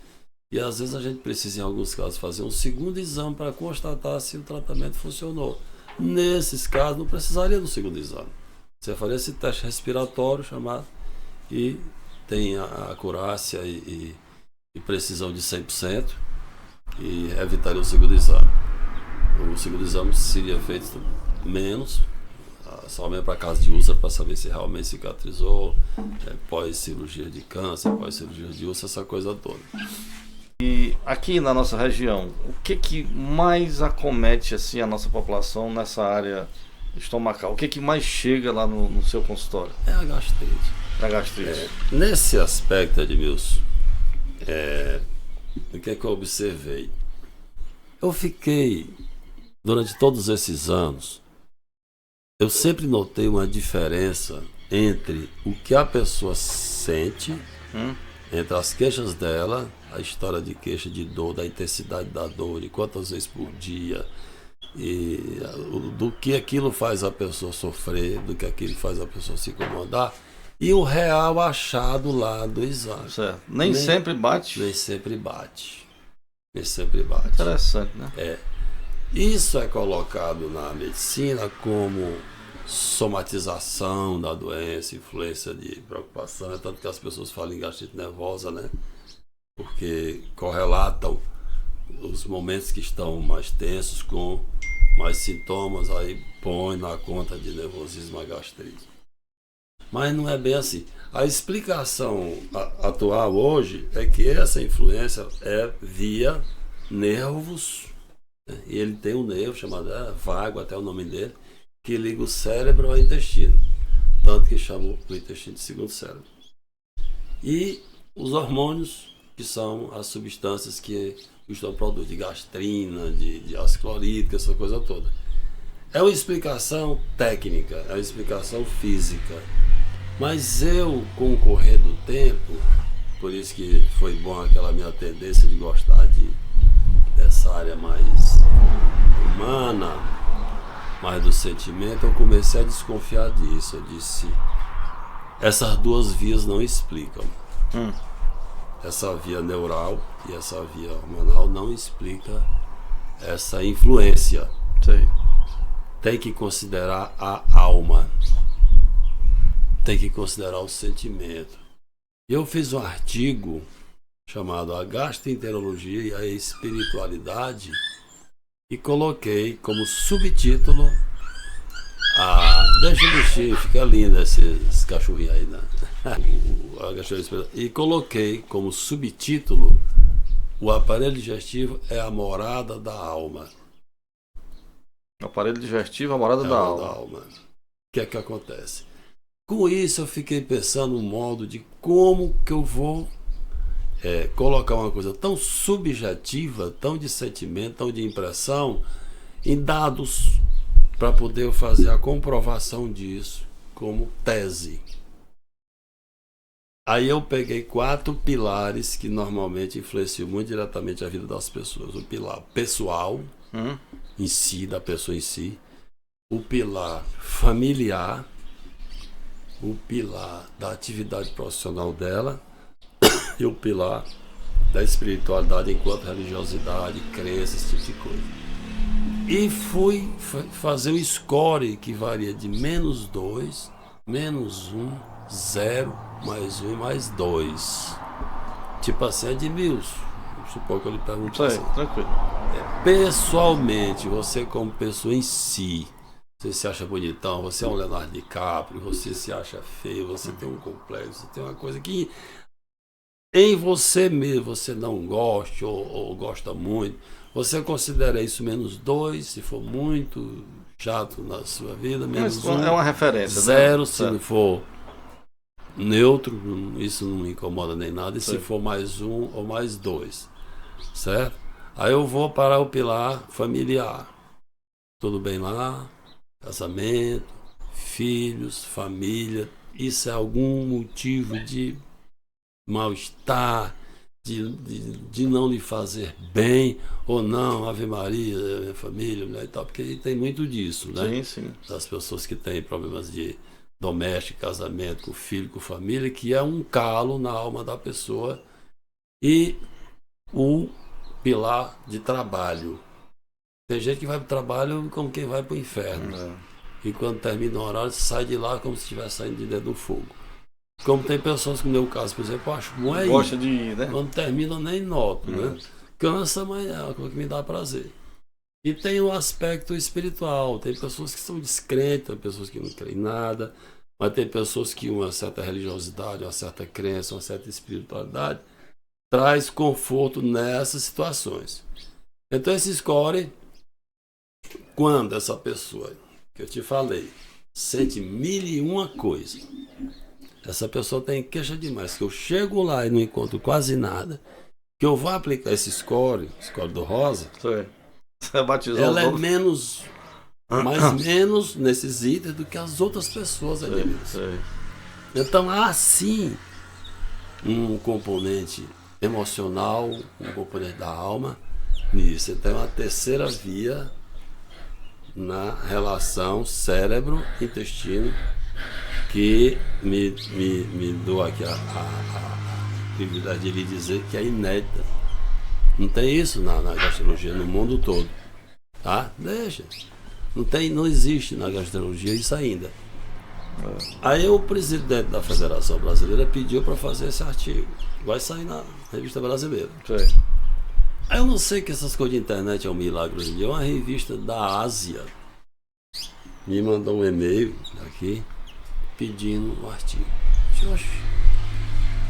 e às vezes a gente precisa, em alguns casos, fazer um segundo exame para constatar se o tratamento funcionou. Nesses casos, não precisaria do segundo exame. Você faria esse teste respiratório chamado e tem a acurácia e precisão de 100% e evitaria o segundo exame. O segundo exame seria feito menos, somente para caso de úlcera, para saber se realmente cicatrizou, pós-cirurgia de câncer, pós-cirurgia de úlcera, essa coisa toda. E aqui na nossa região, o que mais acomete assim, a nossa população nessa área estomacal? O que mais chega lá no seu consultório? É a gastrite. A gastrite. Nesse aspecto, Edmilson, o que é que eu observei? Eu fiquei, durante todos esses anos, eu sempre notei uma diferença entre o que a pessoa sente, entre as queixas dela, a história de queixa de dor, da intensidade da dor, de quantas vezes por dia, e do que aquilo faz a pessoa sofrer, do que aquilo faz a pessoa se incomodar, e o real achado lá do exame. Certo. Nem sempre bate? Nem sempre bate. Nem sempre bate. Interessante, né? Isso é colocado na medicina como somatização da doença, influência de preocupação, é tanto que as pessoas falam em gastrite nervosa, né? Porque correlatam os momentos que estão mais tensos com mais sintomas, aí põe na conta de nervosismo a gastrite. Mas não é bem assim. A explicação atual hoje é que essa influência é via nervos, né? E ele tem um nervo chamado vago, até o nome dele, que liga o cérebro ao intestino, tanto que chamam o intestino de segundo cérebro. E os hormônios, que são as substâncias que estão produzindo, de gastrina, de ácido clorídrico, essa coisa toda. É uma explicação técnica, é uma explicação física. Mas eu, com o correr do tempo, por isso que foi bom aquela minha tendência de gostar dessa área mais humana, mais do sentimento, eu comecei a desconfiar disso. Eu disse, essas duas vias não explicam. Essa via neural e essa via hormonal não explica essa influência. Sei. Tem que considerar a alma. Tem que considerar o sentimento. Eu fiz um artigo chamado A Gastroenterologia e a Espiritualidade e coloquei como subtítulo deixa o bichinho, fica lindo esses cachorrinhos aí, né? E coloquei como subtítulo: o aparelho digestivo é a morada da alma. O aparelho digestivo é a morada da alma. O que é que acontece? Com isso eu fiquei pensando um modo de como que eu vou colocar uma coisa tão subjetiva, tão de sentimento, tão de impressão, em dados, para poder fazer a comprovação disso como tese. Aí eu peguei 4 pilares que normalmente influenciam muito diretamente a vida das pessoas. O pilar pessoal, em si, da pessoa em si. O pilar familiar. O pilar da atividade profissional dela. E o pilar da espiritualidade enquanto religiosidade, crença, esse tipo de coisa. E fui fazer o score que varia de -2, -1, 0 mais 1 e mais 2. Tipo assim, Edmilson. Vamos supor que eu lhe pergunto Sei, assim. tranquilo. Pessoalmente, você como pessoa em si, você se acha bonitão, você é um Leonardo DiCaprio, você se acha feio, você tem um complexo, você tem uma coisa que em você mesmo você não gosta ou gosta muito, você considera isso menos 2, se for muito chato na sua vida, menos Mas 1, é uma referência. 0, né? se não for neutro, isso não me incomoda nem nada, e se Sim. for mais 1 ou mais 2, certo? Aí eu vou para o pilar familiar. Tudo bem lá? Casamento, filhos, família. Isso é algum motivo de mal-estar, de não lhe fazer bem, ou não, Ave Maria, minha família, mulher e tal, porque tem muito disso, né? Sim, sim. Das pessoas que têm problemas de doméstico, casamento, com filho, com família, que é um calo na alma da pessoa. E o pilar de trabalho. Tem gente que vai para o trabalho como quem vai para o inferno. E quando termina o horário, sai de lá como se estivesse saindo de dentro do fogo. Como tem pessoas que, no meu caso, por exemplo, eu acho bom é Gosta ir. de ir, né? Quando termina, eu nem noto, né? Cansa, mas é uma coisa que me dá prazer. E tem o aspecto espiritual. Tem pessoas que são descrentes, tem pessoas que não creem em nada, mas tem pessoas que uma certa religiosidade, uma certa crença, uma certa espiritualidade traz conforto nessas situações. Então esse score, quando essa pessoa que eu te falei sente 1001 coisa, essa pessoa tem queixa demais, que eu chego lá e não encontro quase nada, que eu vou aplicar esse score do Rosa, Você batizou ela o é nome? menos, mais menos nesses itens do que as outras pessoas. Sei. Então há sim um componente emocional, um componente da alma nisso. Então é uma terceira via na relação cérebro-intestino que me dou aqui a privilégio de lhe dizer que é inédita. Não tem isso na gastrologia no mundo todo, tá? Deixa. Não existe na gastrologia isso ainda. Aí o presidente da Federação Brasileira pediu para fazer esse artigo. Vai sair na Revista Brasileira. Sei. Aí eu não sei que essas coisas de internet é um milagre hoje em dia. Uma revista da Ásia me mandou um e-mail aqui pedindo o artigo. Oxe.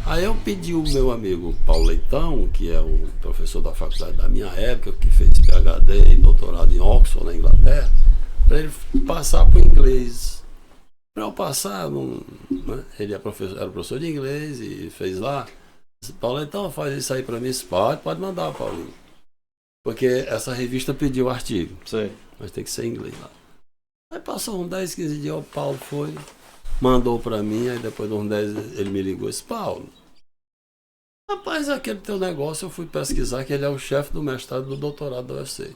Aí eu pedi o meu amigo Paulo Leitão, que é o professor da faculdade da minha época, que fez PhD e doutorado em Oxford, na Inglaterra, para ele passar para o inglês. Para eu passar, né? Ele era professor de inglês e fez lá. Paulo, então faz isso aí para mim. Pode mandar, Paulinho. Porque essa revista pediu o artigo. Sei. Mas tem que ser em inglês lá. Aí passou uns 10, 15 dias, o Paulo foi, mandou para mim, aí depois de uns 10 ele me ligou e disse, Paulo, rapaz, aquele teu negócio eu fui pesquisar que ele é o chefe do mestrado e do doutorado da UFC.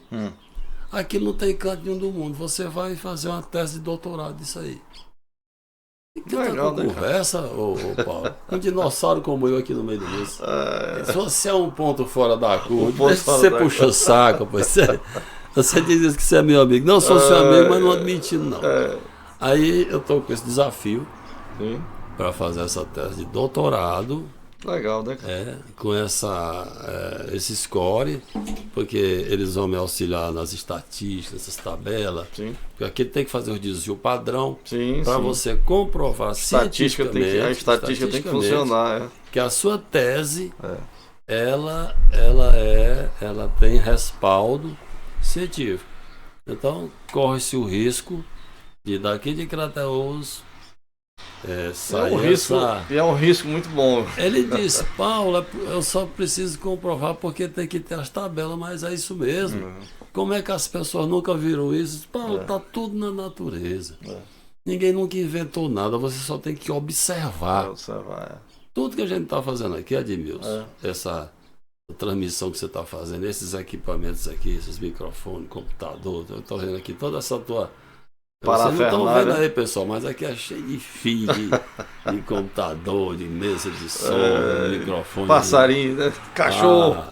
Aqui não tem canto nenhum do mundo, você vai fazer uma tese de doutorado disso aí. Que legal, né, conversa, ô Paulo? Um dinossauro como eu aqui no meio do isso. Se você é um ponto fora da curva, você puxa o saco, pois você diz que você é meu amigo. Não sou seu amigo, mas não admitindo, não. Aí eu estou com esse desafio para fazer essa tese de doutorado. Legal, né? Com esse score, porque eles vão me auxiliar nas estatísticas, essas tabelas. Sim. Porque aqui tem que fazer o desvio padrão para sim. Você comprovar cientificamente. A estatística tem que funcionar. Que a sua tese ela tem respaldo científico. Então corre-se o risco de daqui de Crateús é um risco muito bom. Ele disse, Paulo, eu só preciso comprovar porque tem que ter as tabelas, mas é isso mesmo. Como é que as pessoas nunca viram isso? Paulo, tá tudo na natureza. Ninguém nunca inventou nada, você só tem que observar. Tudo que a gente está fazendo aqui, Edmilson, essa transmissão que você está fazendo, esses equipamentos aqui, esses microfones, computador, eu estou vendo aqui toda essa tua... Vocês não estão vendo aí, pessoal, mas aqui é cheio de fio, de computador, de mesa de som, de microfone. Passarinho, né? Cachorro.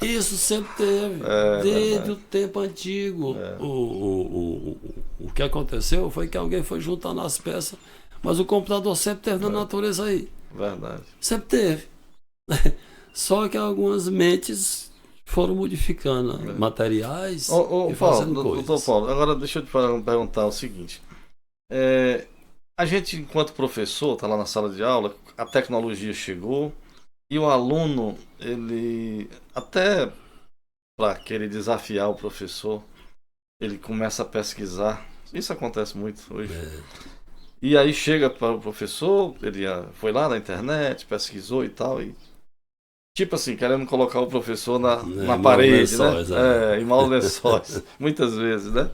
Isso sempre teve, desde o tempo antigo. O que aconteceu foi que alguém foi juntando as peças, mas o computador sempre teve na natureza aí. Verdade. Sempre teve. Só que algumas mentes foram modificando materiais e fazendo coisas. Doutor Paulo, agora deixa eu te perguntar o seguinte. A gente, enquanto professor, está lá na sala de aula, a tecnologia chegou e o aluno, ele, até para querer desafiar o professor, ele começa a pesquisar. Isso acontece muito hoje. E aí chega para o professor, ele foi lá na internet, pesquisou e tal, e tipo assim, querendo colocar o professor na parede, né? Em maus lençóis, muitas vezes, né?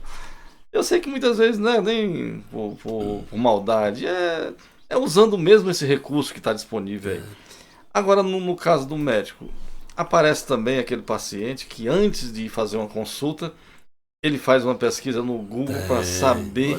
Eu sei que muitas vezes, né, nem por maldade, é usando mesmo esse recurso que está disponível aí. Agora, no caso do médico, aparece também aquele paciente que antes de fazer uma consulta, ele faz uma pesquisa no Google para saber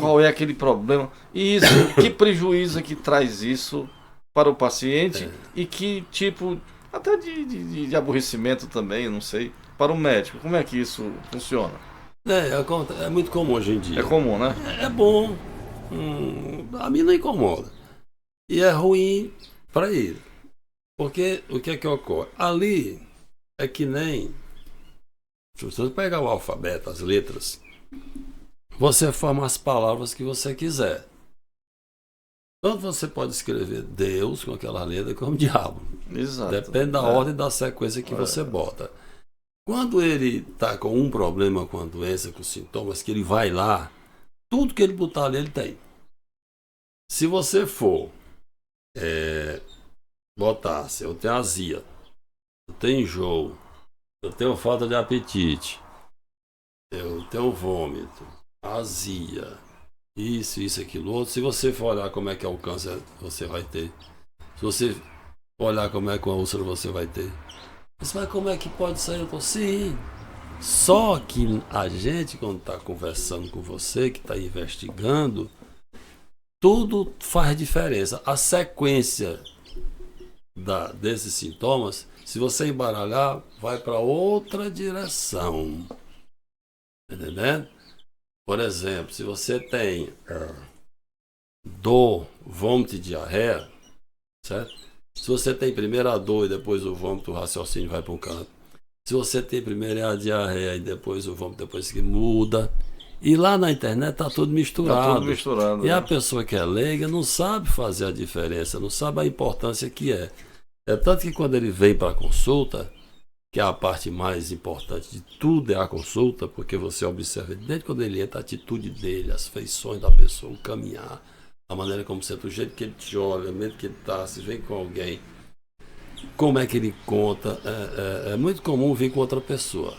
qual é aquele problema. E isso, que prejuízo é que traz isso para o paciente e que tipo, até de aborrecimento também, não sei, para o médico. Como é que isso funciona? É muito comum hoje em dia. É comum, né? É bom. A mim não incomoda. E é ruim para ele. Porque o que é que ocorre? Ali é que nem... Se você pegar o alfabeto, as letras, você forma as palavras que você quiser. Tanto você pode escrever Deus com aquela letra como diabo. Exato. Depende da ordem da sequência que você bota. Quando ele está com um problema, com a doença, com sintomas, que ele vai lá, tudo que ele botar ali, ele tem. Se você for botar, se eu tenho azia, eu tenho enjoo, eu tenho falta de apetite, eu tenho vômito, azia, isso, aquilo outro. Se você for olhar como é que é o câncer, você vai ter. Se você olhar como é que a úlcera, você vai ter. Mas como é que pode sair? Eu tô, sim. Só que a gente, quando está conversando com você, que está investigando, tudo faz diferença. A sequência desses sintomas, se você embaralhar, vai para outra direção. Entendendo? Por exemplo, se você tem dor, vômito e diarreia, certo? Se você tem primeiro a dor e depois o vômito, o raciocínio vai para um canto. Se você tem primeiro a diarreia e depois o vômito, depois que muda. E lá na internet tá tudo misturado. Tá tudo misturado. E né? A pessoa que é leiga não sabe fazer a diferença, não sabe a importância que é. É tanto que quando ele vem para a consulta, que é a parte mais importante de tudo é a consulta, porque você observa desde quando ele entra, a atitude dele, as feições da pessoa, o caminhar, a maneira como você, do jeito que ele te olha, mesmo que ele tá, se vem com alguém, como é que ele conta. É muito comum vir com outra pessoa.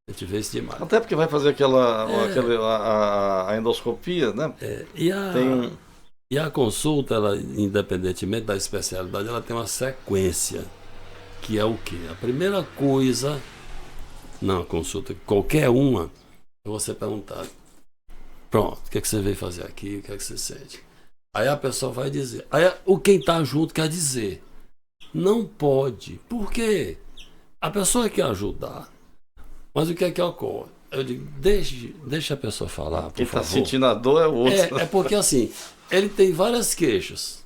A gente vê isso demais. Até porque vai fazer a endoscopia, né? E a consulta, ela, independentemente da especialidade, ela tem uma sequência. Que é o quê? A primeira coisa na consulta, qualquer uma, é você perguntar: pronto, o que é que você veio fazer aqui? O que é que você sente? Aí a pessoa vai dizer. Aí quem está junto quer dizer. Não pode. Por quê? A pessoa quer ajudar. Mas o que é que ocorre? Eu digo, deixa a pessoa falar, por Quem favor. Quem está sentindo a dor é o outro. É porque assim, ele tem várias queixas.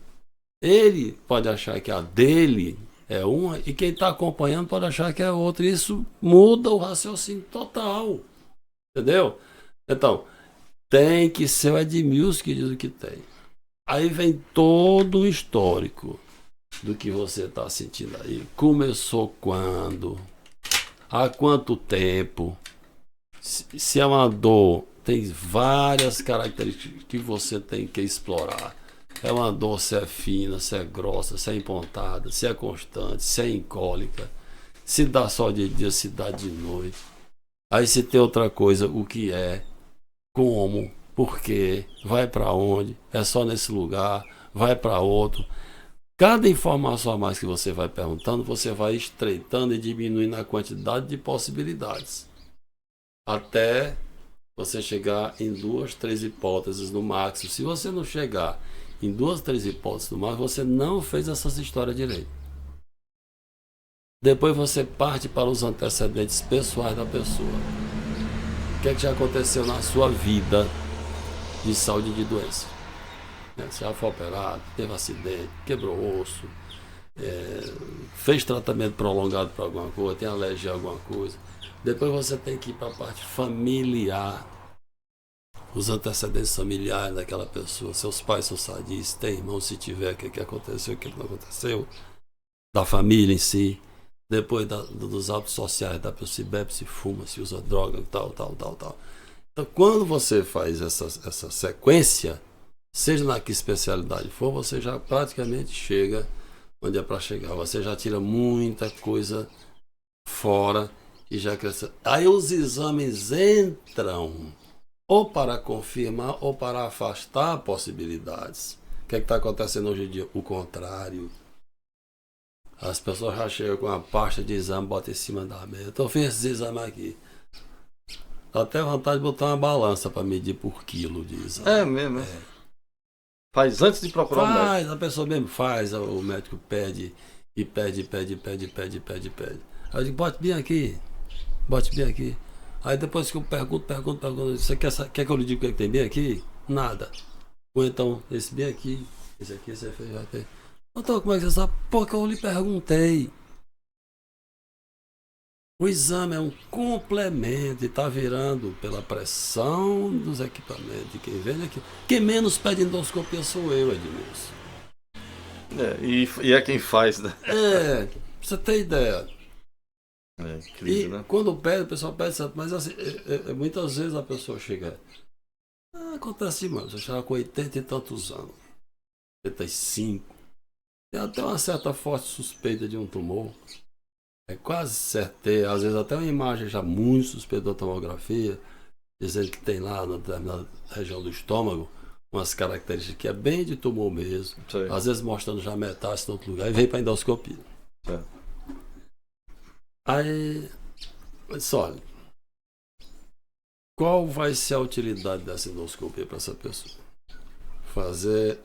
Ele pode achar que a dele é uma e quem está acompanhando pode achar que é outra. Isso muda o raciocínio total. Entendeu? Então, tem que ser o Edmilson que diz o que tem. Aí vem todo o histórico do que você está sentindo aí. Começou quando? Há quanto tempo? Se é uma dor, tem várias características que você tem que explorar. É uma dor, se é fina, se é grossa, se é empontada, se é constante, se é incólica, se dá só de dia, se dá de noite. Aí se tem outra coisa, o que é, como, por quê, vai para onde, é só nesse lugar, vai para outro. Cada informação a mais que você vai perguntando, você vai estreitando e diminuindo a quantidade de possibilidades. Até você chegar em 2, 3 hipóteses no máximo. Se você não chegar em 2, 3 hipóteses no máximo, você não fez essas histórias direito. Depois você parte para os antecedentes pessoais da pessoa. O que é que já aconteceu na sua vida de saúde e de doença? né? Você já foi operado, teve acidente, quebrou osso, fez tratamento prolongado para alguma coisa, tem alergia a alguma coisa. Depois você tem que ir para a parte familiar, os antecedentes familiares daquela pessoa, seus pais são sadios, tem irmão, se tiver, o que aconteceu, o que não aconteceu, da família em si. Depois dos hábitos sociais da pessoa, se bebe, se fuma, se usa droga, tal. Então, quando você faz essa sequência, seja na que especialidade for, você já praticamente chega onde é para chegar. Você já tira muita coisa fora e já cresce. Aí os exames entram ou para confirmar ou para afastar possibilidades. O que está acontecendo hoje em dia? O contrário. As pessoas já chegam com uma pasta de exame, botam em cima da mesa. Então, fiz esses exames aqui. Dá até vontade de botar uma balança para medir por quilo de exame. É mesmo, né? Faz antes de procurar o médico. A pessoa mesmo faz, o médico pede e pede. Aí eu digo, bote bem aqui. Aí depois que eu pergunto, você quer que eu lhe diga o que é que tem bem aqui? Nada. Ou então, esse bem aqui, esse aqui você fez, já tem. Então, como é que você sabe? Porque eu lhe perguntei. O exame é um complemento e está virando pela pressão dos equipamentos de quem vende aqui. Quem menos pede endoscopia sou eu, Edmilson. E é quem faz, né? Pra você ter ideia. É incrível, né? Quando pede, o pessoal pede certo, mas assim, muitas vezes a pessoa chega. Acontece demais, você chega com 80 e tantos anos, 85. Tem até uma certa forte suspeita de um tumor. É quase certeza, às vezes até uma imagem já muito suspeita da tomografia, dizendo que tem lá na determinada região do estômago umas características que é bem de tumor mesmo. Sim. Às vezes mostrando já metástase em outro lugar e vem para endoscopia. Aí, olha, qual vai ser a utilidade dessa endoscopia para essa pessoa? Fazer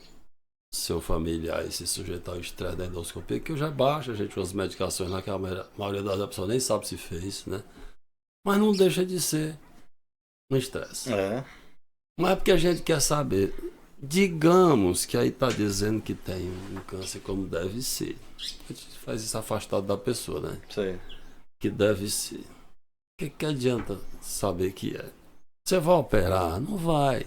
seu familiar e se sujeitar ao estresse da endoscopia, que eu já baixo a gente com as medicações lá, que a maioria das pessoas nem sabe se fez, né? Mas não deixa de ser um estresse. Mas é porque a gente quer saber. Digamos que aí está dizendo que tem um câncer como deve ser. A gente faz isso afastado da pessoa, né? Sim. Que deve ser. O que adianta saber que é? Você vai operar? Não vai.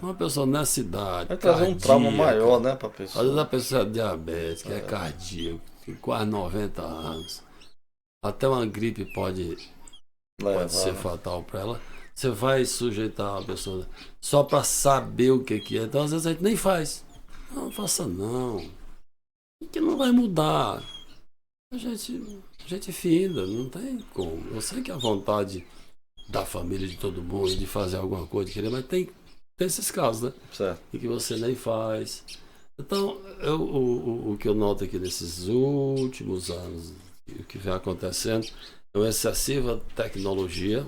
Uma pessoa nessa idade. Vai trazer um trauma maior, né, pra pessoa. Às vezes a pessoa é diabética, é cardíaco, tem quase 90 anos. Até uma gripe pode ser fatal para ela. Você vai sujeitar a pessoa só para saber o que é. Então, às vezes, a gente nem faz. Não faça, não. Que não vai mudar. A gente finda, não tem como. Eu sei que a vontade da família de todo mundo de fazer alguma coisa, de querer, mas tem esses casos, né? Certo. E que você nem faz. Então, o que eu noto aqui nesses últimos anos, o que vem acontecendo, é uma excessiva tecnologia,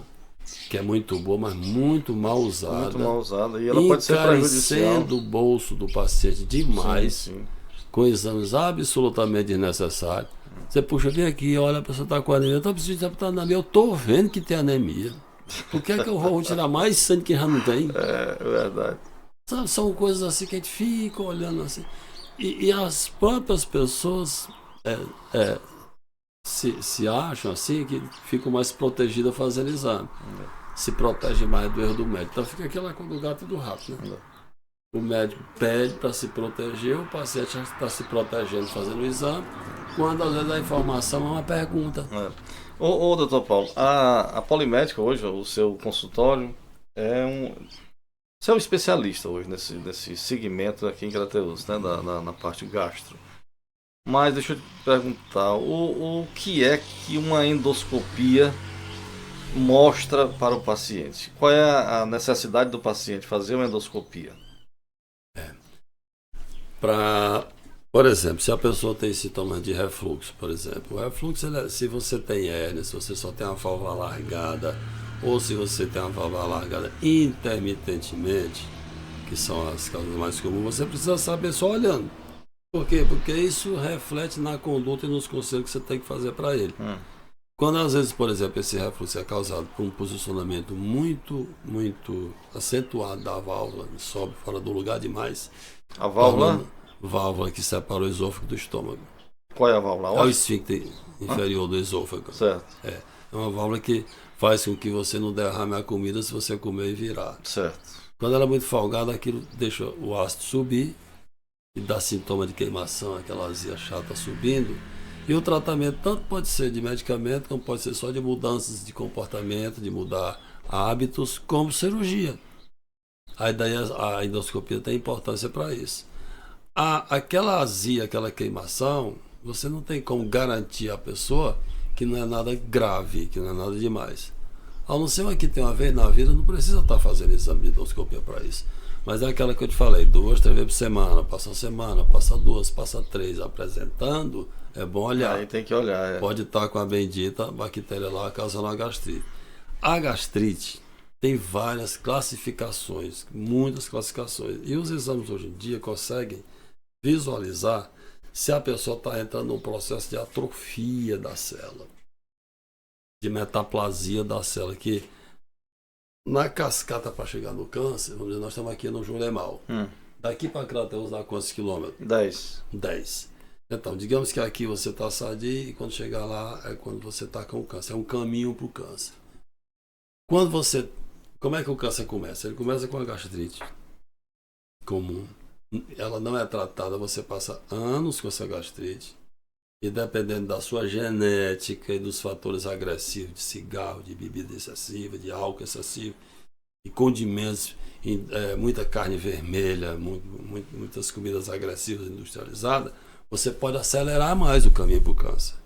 que é muito boa, mas muito mal usada. Muito mal usada. E ela pode ser prejudicial. Encarecendo o bolso do paciente demais, sim. Com exames absolutamente desnecessários. Você puxa, vem aqui, olha, a pessoa está com anemia. Eu estou precisando de anemia. Eu estou vendo que tem anemia. Por que é que eu vou tirar mais sangue que já não tem? É verdade. Sabe, são coisas assim que a gente fica olhando assim. E as próprias pessoas se acham assim que ficam mais protegidas fazendo exame. Se protege mais do erro do médico. Então fica aquela coisa do gato e do rato, né? O médico pede para se proteger, o paciente já está se protegendo fazendo o exame, quando às vezes a informação é uma pergunta. Ô, doutor Paulo, a Polimédica hoje, o seu consultório, você é um especialista hoje nesse segmento aqui em Crateús, né, na parte gastro. Mas deixa eu te perguntar, o que é que uma endoscopia mostra para o paciente? Qual é a necessidade do paciente fazer uma endoscopia? Por exemplo, se a pessoa tem sintomas de refluxo, por exemplo, o refluxo, se você tem hérnia, se você só tem uma válvula largada, ou se você tem uma válvula largada intermitentemente, que são as causas mais comuns, você precisa saber só olhando. Por quê? Porque isso reflete na conduta e nos conselhos que você tem que fazer para ele. Quando às vezes, por exemplo, esse refluxo é causado por um posicionamento muito acentuado da válvula, sobe fora do lugar demais, A válvula? Válvula que separa o esôfago do estômago. Qual é a válvula? É o esfíncter inferior do esôfago. Certo. É uma válvula que faz com que você não derrame a comida se você comer e virar. Certo. Quando ela é muito folgada, aquilo deixa o ácido subir e dá sintoma de queimação, aquela azia chata subindo. E o tratamento tanto pode ser de medicamento, como pode ser só de mudanças de comportamento, de mudar hábitos, como cirurgia. Aí daí a endoscopia tem importância para isso. Aquela azia, aquela queimação, você não tem como garantir à pessoa que não é nada grave, que não é nada demais. A não ser que tem uma vez na vida, não precisa estar fazendo exame de endoscopia para isso. Mas é aquela que eu te falei, 2, 3 vezes por semana, passa 2, passa 3, apresentando, é bom olhar. Aí tem que olhar. Pode estar com a bendita bactéria lá causando a gastrite. A gastrite tem várias classificações, muitas classificações. E os exames hoje em dia conseguem visualizar se a pessoa está entrando num processo de atrofia da célula, de metaplasia da célula, que na cascata para chegar no câncer, vamos dizer, nós estamos aqui no Juremal. Daqui para cá temos a quantos quilômetros? 10. Então, digamos que aqui você está sadio e quando chegar lá é quando você está com o câncer. É um caminho para o câncer. Como é que o câncer começa? Ele começa com a gastrite comum. Ela não é tratada, você passa anos com essa gastrite. E dependendo da sua genética e dos fatores agressivos de cigarro, de bebida excessiva, de álcool excessivo, e condimentos, muita carne vermelha, muitas comidas agressivas industrializadas, você pode acelerar mais o caminho para o câncer.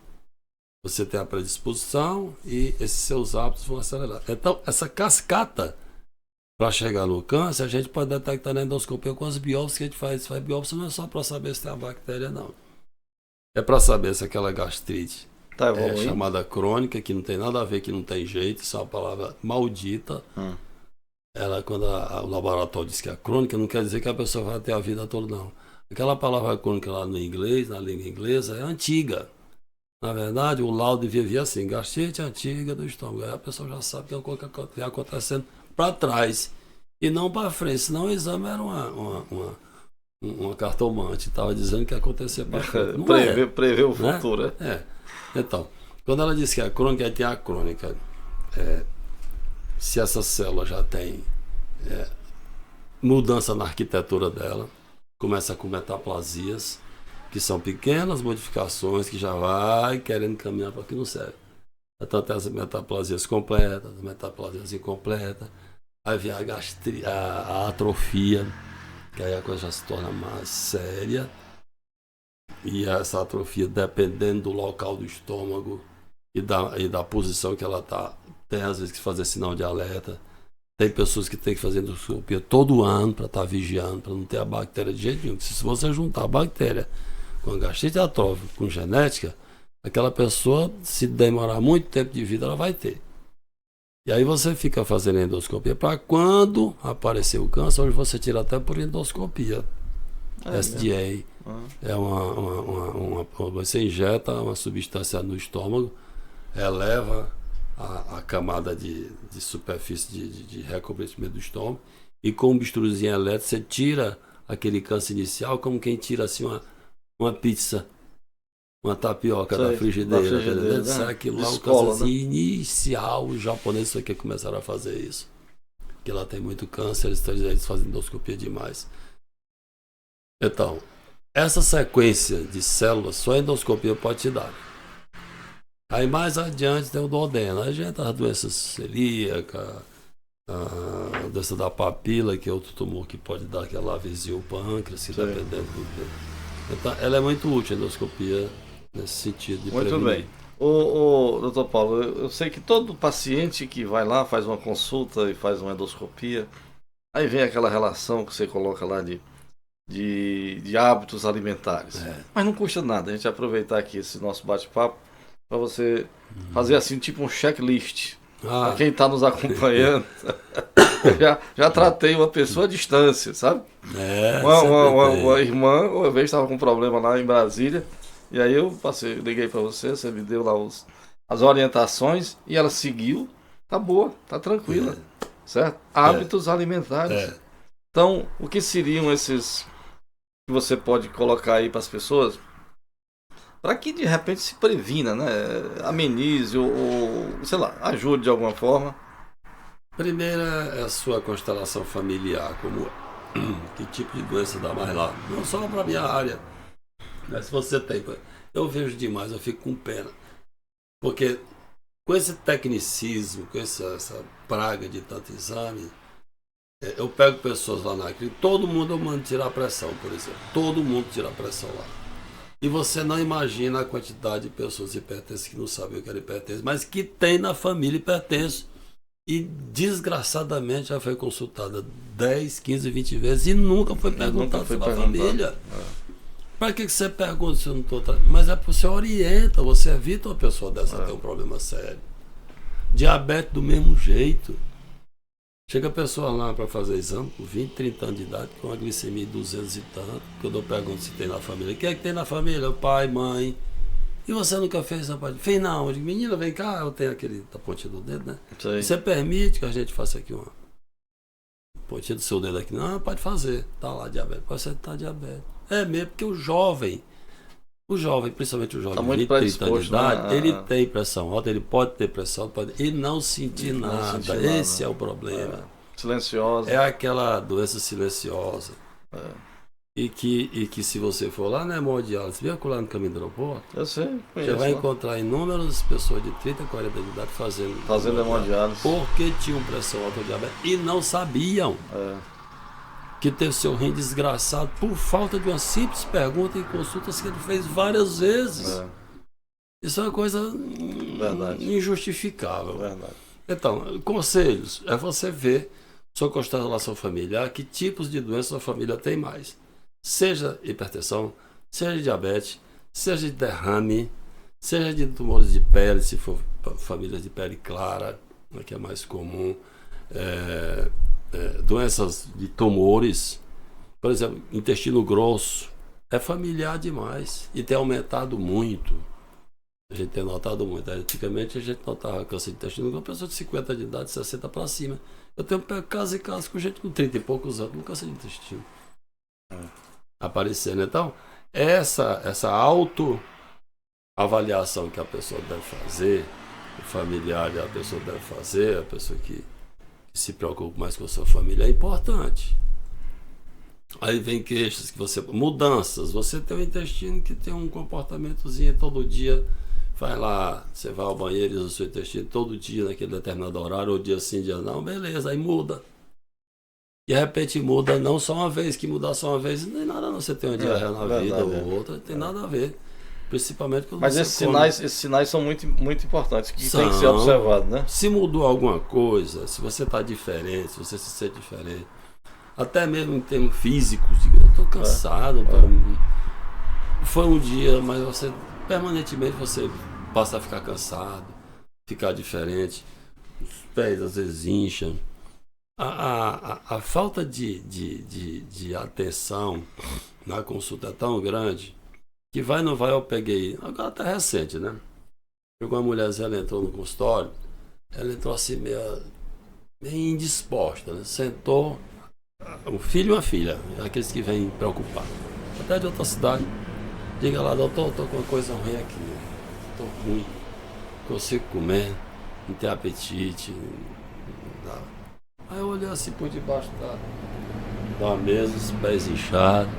Você tem a predisposição e esses seus hábitos vão acelerar. Então, essa cascata, para chegar no câncer, a gente pode detectar na endoscopia com as biópsias que a gente faz. Faz biópsia não é só para saber se tem a bactéria, não. É para saber se aquela gastrite é chamada crônica, que não tem nada a ver, que não tem jeito, isso é uma palavra maldita. Ela, quando o laboratório diz que é crônica, não quer dizer que a pessoa vai ter a vida toda, não. Aquela palavra crônica lá no inglês, na língua inglesa, é antiga. Na verdade, o laudo devia vir assim, gastrite antiga do estômago. Aí a pessoa já sabe que é uma coisa que está acontecendo para trás e não para frente, senão o exame era uma cartomante, estava dizendo que ia acontecer para frente. Prever o futuro, né? Então, quando ela diz que é crônica, aí tem a crônica. Se essa célula já tem mudança na arquitetura dela, começa com metaplasias, que são pequenas modificações que já vai querendo caminhar para o que não serve. Então tem as metaplasias completas, as metaplasias incompletas, aí vem a atrofia, que aí a coisa já se torna mais séria. E essa atrofia, dependendo do local do estômago e da posição que ela está, tem às vezes que fazer sinal de alerta. Tem pessoas que têm que fazer endoscopia todo ano para estar vigiando, para não ter a bactéria de jeito nenhum. Se você juntar a bactéria com a gastrite atrófica, com genética, aquela pessoa, se demorar muito tempo de vida, ela vai ter. E aí você fica fazendo endoscopia para quando aparecer o câncer, hoje você tira até por endoscopia. SDA. Você injeta uma substância no estômago, eleva a camada de superfície de recobrimento do estômago, e com um bisturuzinho elétrico você tira aquele câncer inicial, como quem tira assim uma pizza, uma tapioca da frigideira, sai aquilo lá, o câncerzinho inicial. Os japoneses aqui começaram a fazer isso, porque lá tem muito câncer, eles fazem endoscopia demais. Então, essa sequência de células só a endoscopia pode te dar. Aí mais adiante tem o duodeno. Aí já entra as doenças celíacas, a doença da papila, que é outro tumor que pode dar aquela avesia ao pâncreas, que dependendo do... Então, ela é muito útil, a endoscopia, nesse sentido de prevenir. Muito bem. Doutor Paulo, eu sei que todo paciente que vai lá, faz uma consulta e faz uma endoscopia, aí vem aquela relação que você coloca lá de hábitos alimentares. Mas não custa nada a gente aproveitar aqui esse nosso bate-papo para você fazer assim, tipo um checklist. Para quem está nos acompanhando, já tratei uma pessoa à distância, sabe? Uma irmã, uma vez estava com um problema lá em Brasília, e aí eu liguei para você me deu lá as orientações e ela seguiu, tá boa, tá tranquila, certo? Hábitos alimentares. Então, o que seriam esses que você pode colocar aí para as pessoas para que de repente se previna, né? Amenize ou, sei lá, ajude de alguma forma. Primeira é a sua constelação familiar, como que tipo de doença dá mais lá. Não só para minha área, mas se você tem. Eu vejo demais, eu fico com pena. Porque com esse tecnicismo, com essa praga de tanto exame, eu pego pessoas lá na clínica, todo mundo eu mando tirar a pressão, por exemplo. Todo mundo tira a pressão lá. E você não imagina a quantidade de pessoas hipertensas que não sabem o que era hipertenso, mas que tem na família hipertenso. E desgraçadamente já foi consultada 10, 15, 20 vezes e nunca foi perguntado sobre a família. Para que você pergunta se eu não estou tratando? Mas é porque você orienta, você evita uma pessoa dessa ter um problema sério. Diabetes do mesmo jeito. Chega a pessoa lá para fazer exame com 20, 30 anos de idade, com uma glicemia de 200 e tanto, que eu pergunto se tem na família. Quem é que tem na família? O pai, mãe. E você nunca fez essa parte? Fez não. Eu digo, menina, vem cá, eu tenho aquele da pontinha do dedo, né? Sei. Você permite que a gente faça aqui uma pontinha do seu dedo aqui? Não, pode fazer. Tá lá, diabetes. Pode ser que tá diabetes. É mesmo, porque o jovem, principalmente o jovem de 20, 30 anos de idade, ele tem pressão alta, ele pode ter pressão alta, e não sentir nada. Esse é o problema. Silenciosa. É aquela doença silenciosa. E que se você for lá na hemodiálise, viu lá no caminho do aeroporto? Eu sei. Você vai encontrar inúmeras pessoas de 30, 40 de idade fazendo hemodiálise. Porque tinham pressão alta, diabetes e não sabiam. Que teve seu rim desgraçado por falta de uma simples pergunta em consultas que ele fez várias vezes. Isso é uma coisa injustificável. Verdade. Então, conselhos é você ver sua constelação familiar, que tipos de doenças a família tem mais. Seja hipertensão, seja diabetes, seja de derrame, seja de tumores de pele, se for famílias de pele clara, que é mais comum. Doenças de tumores, por exemplo, intestino grosso, é familiar demais e tem aumentado muito. A gente tem notado muito. Antigamente a gente notava câncer de intestino grosso, pessoa de 50 de idade, 60 para cima. Eu tenho casos e casos com gente com 30 e poucos anos com câncer de intestino aparecendo. Então, essa autoavaliação que a pessoa deve fazer, o familiar a pessoa deve fazer, a pessoa que se preocupa mais com a sua família, é importante. Aí vem queixas, mudanças. Você tem um intestino que tem um comportamentozinho todo dia, vai lá, você vai ao banheiro e usa o seu intestino todo dia, naquele determinado horário, ou dia sim, dia não, beleza, aí muda. De repente muda, não só uma vez, que mudar só uma vez, não tem nada a não, você tem uma diarreia na vida ou outra, não tem nada a ver. Principalmente quando Mas esses sinais são muito, muito importantes, que tem que ser observado, né? Se mudou alguma coisa, se você está diferente, se você se sente diferente, até mesmo em termos físicos, eu estou cansado, foi um dia, mas você permanentemente você passa a ficar cansado, ficar diferente, os pés às vezes incham. A falta de atenção na consulta é tão grande que vai ou não vai, eu peguei, agora tá recente, né? Pegou uma mulherzinha, ela entrou no consultório, ela entrou assim meio indisposta, né? Sentou, um filho e uma filha, aqueles que vêm preocupar, até de outra cidade. Diga lá, doutor, tô com uma coisa ruim aqui, tô ruim, não consigo comer, não tenho apetite, nada. Aí eu olhei assim por debaixo da mesa, os pés inchados.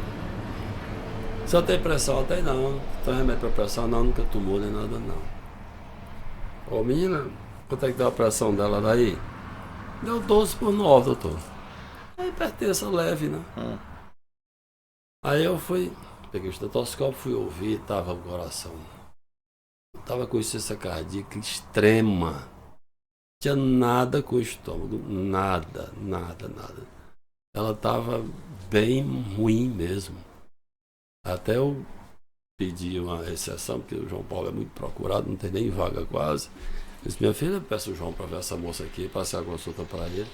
Se eu tenho pressão, tem não. Tem remédio para pressão? Não, nunca tomou nem nada não. Ô menina, quanto é que deu a pressão dela daí? Deu 12/9, doutor. É hipertensa leve, né? Aí eu fui, peguei o estetoscópio, fui ouvir, tava o coração. Tava com insuficiência cardíaca extrema. Tinha nada com o estômago, nada. Ela tava bem ruim mesmo. Até eu pedi uma exceção, porque o João Paulo é muito procurado, não tem nem vaga quase. Eu disse, minha filha, peço o João para ver essa moça aqui, passei a consulta para ele.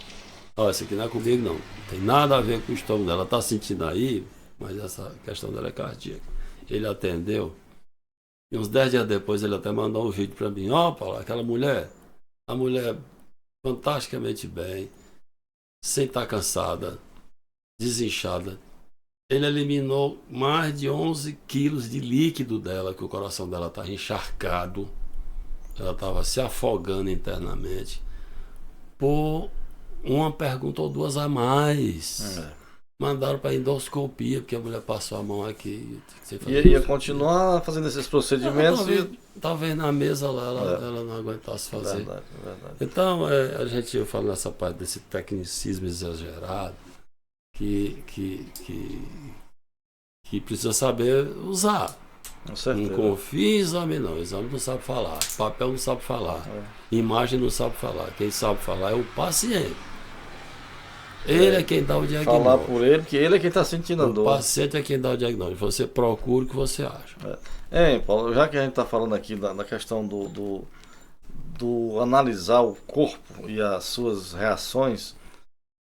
Ó, essa aqui não é comigo não tem nada a ver com o estômago dela, tá sentindo aí, mas essa questão dela é cardíaca. Ele atendeu, E uns 10 dias depois ele até mandou um vídeo para mim. Ó, Paulo, aquela mulher, a mulher fantasticamente bem, sem estar cansada, desinchada. Ele eliminou mais de 11 quilos de líquido dela, que o coração dela estava encharcado. Ela estava se afogando internamente por uma pergunta ou duas a mais. Mandaram para endoscopia, porque a mulher passou a mão aqui. Ia continuar fazendo esses procedimentos. Talvez na mesa lá ela não aguentasse fazer. Verdade. Então, a gente fala nessa parte desse tecnicismo exagerado que precisa saber usar. Não confia em exame, não. Exame não sabe falar. Papel não sabe falar. Imagem não sabe falar. Quem sabe falar é o paciente. Ele é quem dá o diagnóstico. Falar por ele, porque ele é quem está sentindo a dor. O paciente é quem dá o diagnóstico. Você procura o que você acha. Paulo, já que a gente está falando aqui da questão do analisar o corpo e as suas reações,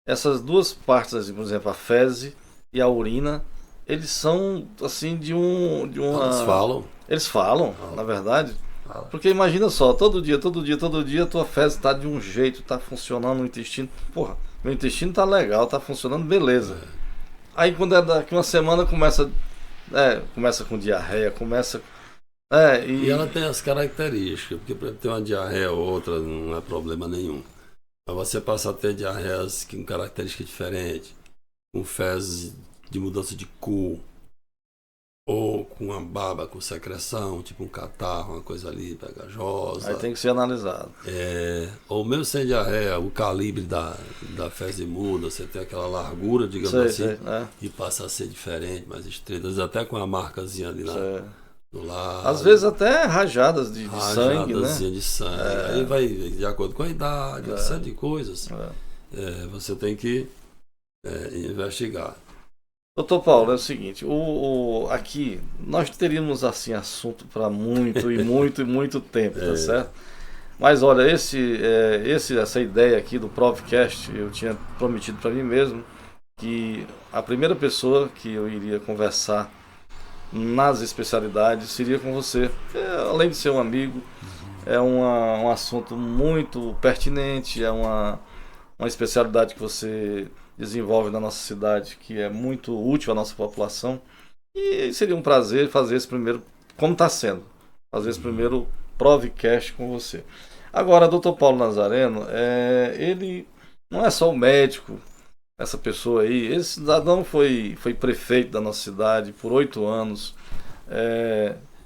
essas duas partes, assim, por exemplo, a fezes e a urina, eles são assim de uma... Eles falam, na verdade. Porque imagina só, todo dia, a tua fezes está de um jeito, está funcionando o intestino. Porra, meu intestino tá legal, tá funcionando, beleza. Aí quando é daqui uma semana começa com diarreia, E ela tem as características, porque para ter uma diarreia ou outra não é problema nenhum. Mas você passa a ter diarreias com características diferentes, com fezes de mudança de cor, ou com uma baba com secreção, tipo um catarro, uma coisa ali pegajosa. Aí tem que ser analisado. Ou mesmo sem diarreia, o calibre da fezes muda, você tem aquela largura, digamos assim, e passa a ser diferente, mais estreita, até com a marcazinha ali do lado. Às vezes até rajadas de sangue, né? De sangue. Aí vai de acordo com a idade, uma série de coisas. Você tem que investigar. Doutor Paulo, é o seguinte, aqui nós teríamos assim assunto para muito e muito tempo, tá certo? Mas olha, essa ideia aqui do Provcast, eu tinha prometido para mim mesmo que a primeira pessoa que eu iria conversar nas especialidades seria com você. Além de ser um amigo, é um assunto muito pertinente, é uma especialidade que você desenvolve na nossa cidade, que é muito útil à nossa população, e seria um prazer fazer esse primeiro, como está sendo, fazer esse primeiro Provcast com você. Agora, Dr. Paulo Nazareno, ele não é só o médico, essa pessoa aí, esse cidadão foi prefeito da nossa cidade por 8 anos,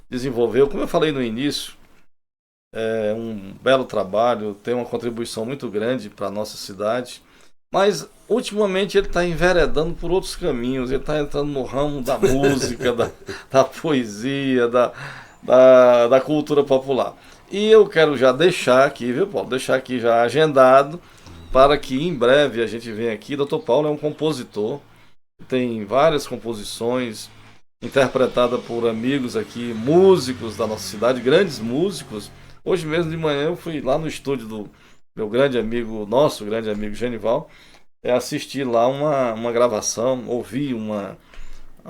desenvolveu, como eu falei no início, um belo trabalho, tem uma contribuição muito grande para a nossa cidade. Mas, ultimamente, ele está enveredando por outros caminhos. Ele está entrando no ramo da música, da poesia, da cultura popular. E eu quero já deixar aqui, viu, Paulo? Deixar aqui já agendado para que em breve a gente venha aqui. Dr. Paulo é um compositor, tem várias composições interpretadas por amigos aqui, músicos da nossa cidade, grandes músicos. Hoje mesmo de manhã eu fui lá no estúdio do meu nosso grande amigo Genival, assistir lá uma gravação, ouvir uma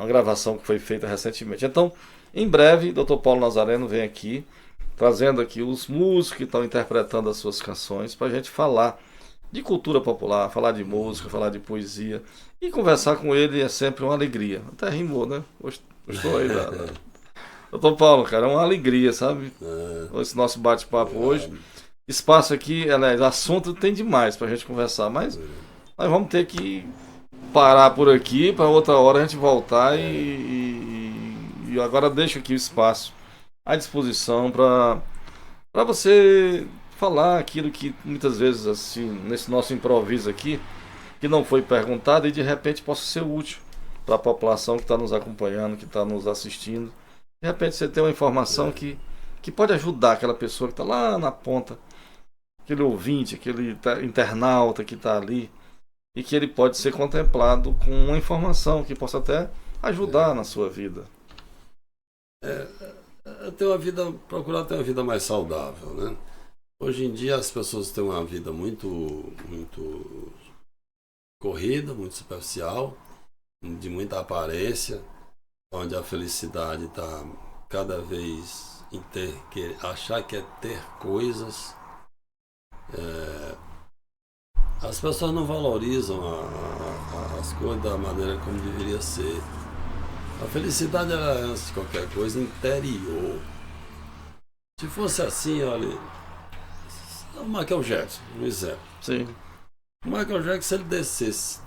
gravação que foi feita recentemente. Então, em breve, Dr. Paulo Nazareno vem aqui, trazendo aqui os músicos que estão interpretando as suas canções, para a gente falar de cultura popular, falar de música, falar de poesia, e conversar com ele é sempre uma alegria. Até rimou, né? Gostou aí, Dr. Paulo, cara, é uma alegria, sabe? Esse nosso bate-papo hoje. Espaço aqui, aliás, assunto tem demais pra gente conversar, mas nós vamos ter que parar por aqui para outra hora a gente voltar e agora deixo aqui o espaço à disposição para você falar aquilo que muitas vezes, assim, nesse nosso improviso aqui, que não foi perguntado e de repente possa ser útil para a população que está nos acompanhando, que está nos assistindo. De repente você tem uma informação que pode ajudar aquela pessoa que está lá na ponta, aquele ouvinte, aquele internauta que está ali, e que ele pode ser contemplado com uma informação que possa até ajudar na sua vida. Procurar ter uma vida mais saudável, né? Hoje em dia as pessoas têm uma vida muito corrida, muito superficial, de muita aparência, onde a felicidade está cada vez em achar que é ter coisas, as pessoas não valorizam as coisas da maneira como deveria ser. A felicidade ela é, antes de qualquer coisa, interior. Se fosse assim, olha, o Michael Jackson, um exemplo. Sim. O Michael Jackson, se ele descesse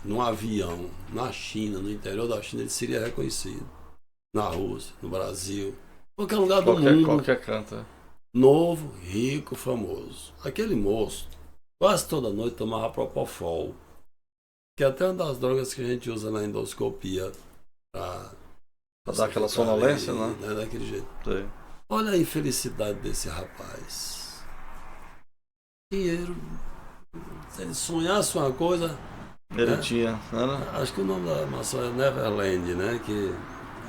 num avião na China, no interior da China, ele seria reconhecido. Na Rússia, no Brasil, qualquer lugar do mundo. Qualquer canto. Novo, rico, famoso. Aquele moço, quase toda noite tomava Propofol, que é até uma das drogas que a gente usa na endoscopia pra dar aquela sonolência, ali, né? Daquele jeito. Sim. Olha a infelicidade desse rapaz. Dinheiro. Se ele sonhasse uma coisa. Ele né? tinha. Acho que o nome da mansão é Neverland, né? Que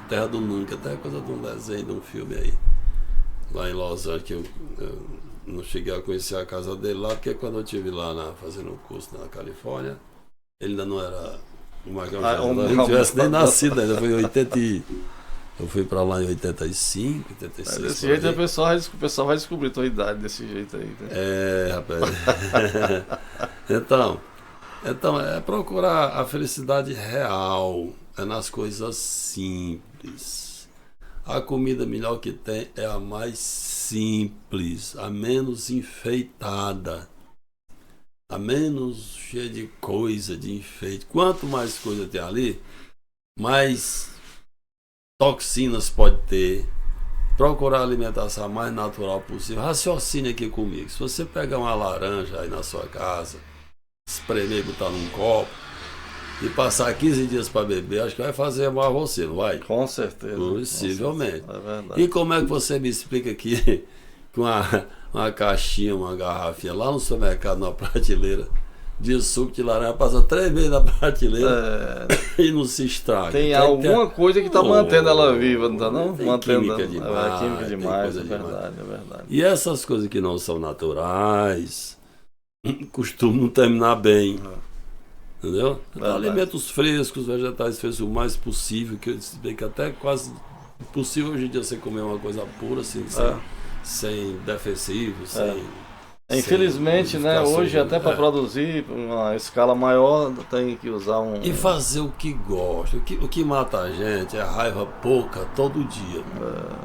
Terra do Nunca, até coisa de um desenho, de um filme aí. Lá em Los Angeles, que eu não cheguei a conhecer a casa dele lá, porque quando eu estive lá fazendo um curso na Califórnia, ele ainda não era o Michael Jackson, não tivesse nem nascido ainda, foi em 80 eu fui pra lá em 85, 86. Desse jeito o pessoal vai descobrir a tua idade desse jeito aí. Né? Rapaz. Então, é procurar a felicidade real, é nas coisas simples. A comida melhor que tem é a mais simples, a menos enfeitada, a menos cheia de coisa, de enfeite. Quanto mais coisa tem ali, mais toxinas pode ter. Procurar a alimentação mais natural possível. Raciocine aqui comigo. Se você pegar uma laranja aí na sua casa, espremer e botar num copo e passar 15 dias para beber, acho que vai fazer mal a você, não vai? Com certeza. Possivelmente. É verdade. E como é que você me explica que com uma caixinha, uma garrafinha lá no supermercado, numa prateleira de suco de laranja, passa 3 vezes na prateleira e não se estraga? Tem alguma coisa que está mantendo ela viva, não está não? Tem mantendo química demais. Química demais, é demais. verdade, é verdade. E essas coisas que não são naturais costumam terminar bem. Entendeu? Então, alimentos frescos, vegetais frescos, o mais possível, que eu expliquei que até quase impossível hoje em dia você comer uma coisa pura, assim, sem defensivos, Infelizmente, né, hoje até para produzir uma escala maior tem que usar um... E fazer o que gosta. O que mata a gente é raiva pouca todo dia.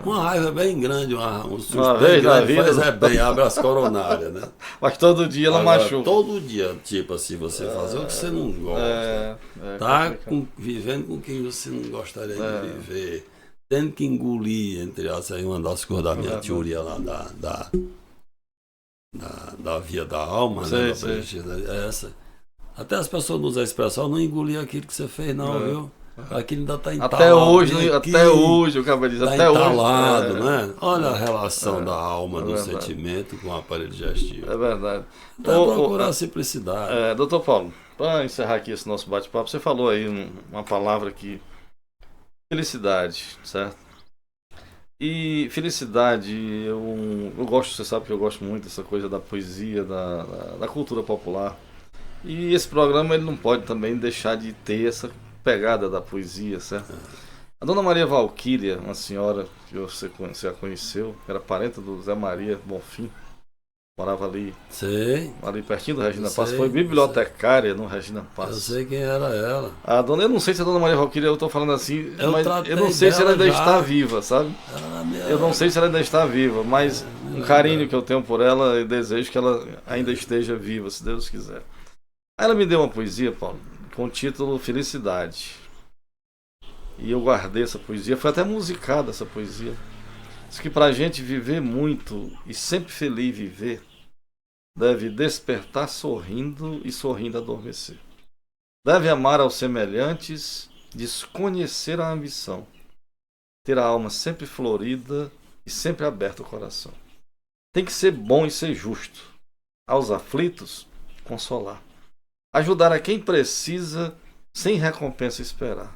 Uma raiva bem grande, um susto uma bem vez na grande, vida, faz bem, abre as coronárias, né? Mas todo dia ela Agora, machuca. Todo dia, tipo assim, você fazer o que você não gosta. Vivendo com quem você não gostaria de viver. Tendo que engolir, entre as aí uma das coisas da minha teoria lá da via da alma, né? É essa. Até as pessoas usam a expressão, não engolir aquilo que você fez, não, viu? Aquilo ainda está entalado. Até hoje, eu acabei de dizer, até entalado, hoje. Né? Olha a relação da alma, do sentimento com o aparelho digestivo. É verdade. Então, procurar a simplicidade. Doutor Paulo, para encerrar aqui esse nosso bate-papo, você falou aí uma palavra aqui, felicidade, certo? E felicidade, eu gosto, você sabe que eu gosto muito dessa coisa da poesia, da cultura popular. E esse programa ele não pode também deixar de ter essa pegada da poesia, certo? A Dona Maria Valquíria, uma senhora que você a conheceu, era parente do Zé Maria Bonfim, morava ali, ali pertinho do Regina Passos, foi bibliotecária no Regina Passos. Eu sei quem era ela. A dona, eu não sei se a Dona Maria Valquíria, eu tô falando assim, mas eu não sei se ela ainda está viva, sabe? Eu não sei se ela ainda está viva, mas um carinho que eu tenho por ela, eu desejo que ela ainda esteja viva, se Deus quiser. Aí ela me deu uma poesia, Paulo, com o título Felicidade. E eu guardei essa poesia, foi até musicada essa poesia. Diz que pra gente viver muito e sempre feliz viver, deve despertar sorrindo e sorrindo adormecer. Deve amar aos semelhantes, desconhecer a ambição, ter a alma sempre florida e sempre aberto o coração. Tem que ser bom e ser justo, aos aflitos consolar, ajudar a quem precisa sem recompensa esperar.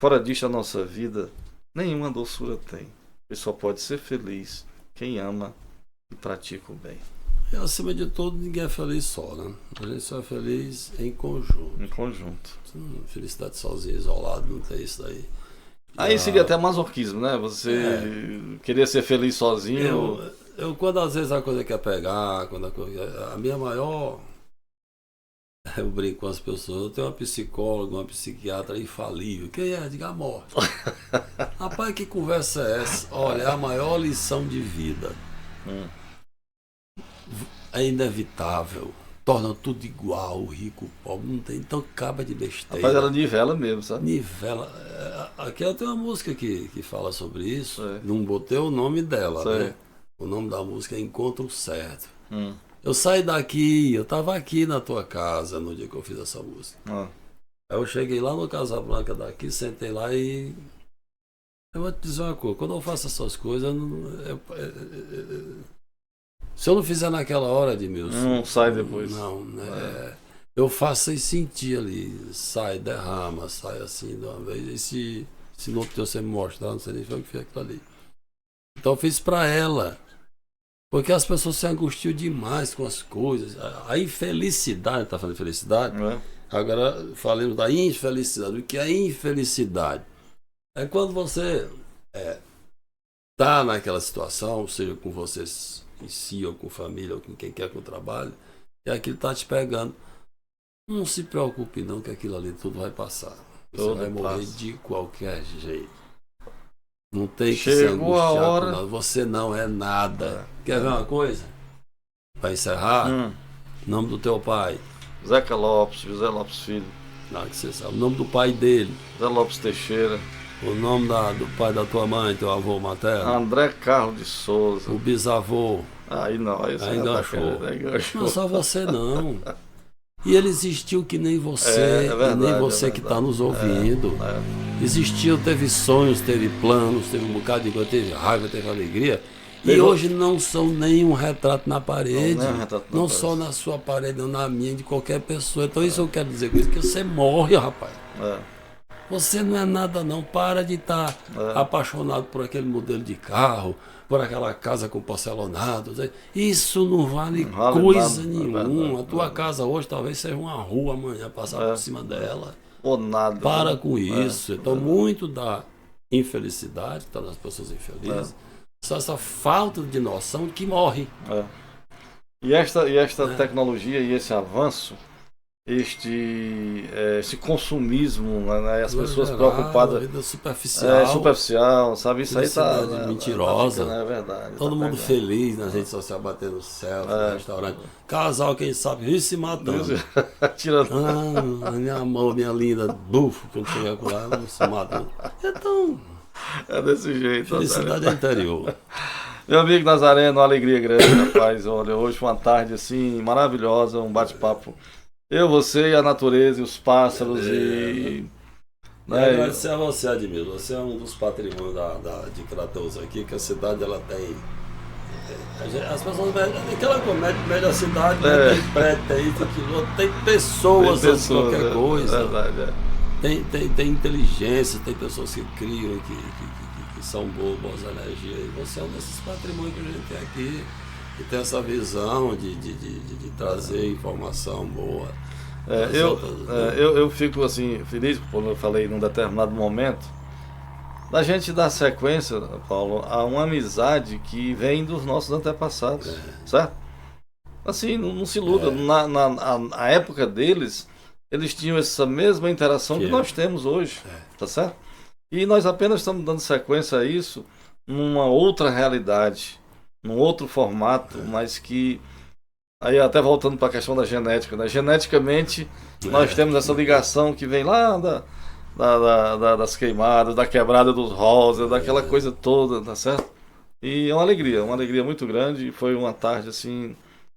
Fora disto a nossa vida nenhuma doçura tem, pois só pode ser feliz quem ama e pratica o bem. E acima de tudo, ninguém é feliz só, né? A gente só é feliz em conjunto. Em conjunto. Felicidade sozinho, isolado, não tem isso daí. Aí seria até masoquismo, né? Você querer ser feliz sozinho. Eu quando às vezes a coisa quer pegar, a minha maior. Eu brinco com as pessoas, eu tenho uma psicóloga, uma psiquiatra infalível. Quem é? Diga a morte. Rapaz, que conversa é essa? Olha, é a maior lição de vida. É inevitável. Torna tudo igual, o rico, o pobre, não tem. Então acaba de besteira. Rapaz, ela nivela mesmo, sabe? Nivela. Aqui eu tenho uma música que fala sobre isso. Não botei o nome dela, né? O nome da música é Encontro Certo. Eu saí daqui, eu tava aqui na tua casa no dia que eu fiz essa música. Aí eu cheguei lá no Casablanca daqui, sentei lá e... Eu vou te dizer uma coisa, quando eu faço essas coisas, se eu não fizer naquela hora, Edmilson... Não sai depois. Não, né? Eu faço sem sentir ali, sai, derrama, sai assim de uma vez. E se não você me mostrar, não sei nem foi o que foi aquilo ali. Então eu fiz pra ela. Porque as pessoas se angustiam demais com as coisas. A infelicidade, tá falando de felicidade? Agora falemos da infelicidade. O que é infelicidade? É quando você tá naquela situação, seja com você em si, ou com família, ou com quem quer com o trabalho, e aquilo tá te pegando. Não se preocupe não, que aquilo ali tudo vai passar. Você vai morrer de qualquer jeito. Não tem que se angustiar com nada. Você não é nada. Quer ver uma coisa? Para encerrar, nome do teu pai. Zeca Lopes, José Lopes Filho. Não, que você sabe. O nome do pai dele. José Lopes Teixeira. O nome do pai da tua mãe, teu avô materno. André Carlos de Souza. O bisavô. Aí não, aí você enganchou. Não só você não. E ele existiu que nem você, e nem você que está nos ouvindo. Existiu, teve sonhos, teve planos, teve um bocado de coisa, teve raiva, teve alegria. E hoje não são nem um retrato na parede. Não só na sua parede, não na minha, de qualquer pessoa. Então isso eu quero dizer com isso, que você morre, rapaz. Você não é nada não. Para de estar apaixonado por aquele modelo de carro, por aquela casa com porcelanato. Isso não vale coisa nenhuma. A tua casa hoje talvez seja uma rua amanhã, passar por cima dela. Ou nada. Para com isso. Então muito da infelicidade, que está nas pessoas infelizes, só essa falta de noção que morre. E esta tecnologia e esse avanço, esse consumismo, né? As pessoas preocupadas. Vida superficial. Superficial, sabe? Isso aí tá mentirosa. É verdade. Todo mundo feliz nas redes sociais, batendo selfie, no restaurante. Casal, quem sabe, vive se matando. Minha amor, minha linda, bufo, quando chegar com ela, não se matando. Então. É desse jeito. Felicidade interior. Meu amigo Nazareno, uma alegria grande, rapaz. Olha, hoje foi uma tarde assim maravilhosa, um bate-papo. Eu, você e a natureza e os pássaros agradecer a você, Admilson. Você é um dos patrimônios de Crateús aqui, que a cidade ela tem. As pessoas aquela comédia média a cidade, tem prédio, tem pessoas antes de qualquer coisa. Verdade, Tem inteligência, tem pessoas que criam, que são boas energias. E você é um desses patrimônios que a gente tem aqui. E tem essa visão de trazer informação boa. Eu fico assim, feliz, como eu falei num determinado momento, da gente dar sequência, Paulo, a uma amizade que vem dos nossos antepassados, certo? Assim, não se iluda. Na época deles, eles tinham essa mesma interação que nós temos hoje, tá certo? E nós apenas estamos dando sequência a isso numa outra realidade, num outro formato, mas que... Aí até voltando para a questão da genética, né? Geneticamente, nós temos essa ligação que vem lá das queimadas, da quebrada dos rosas, daquela coisa toda, tá certo? E é uma alegria muito grande. Foi uma tarde, assim,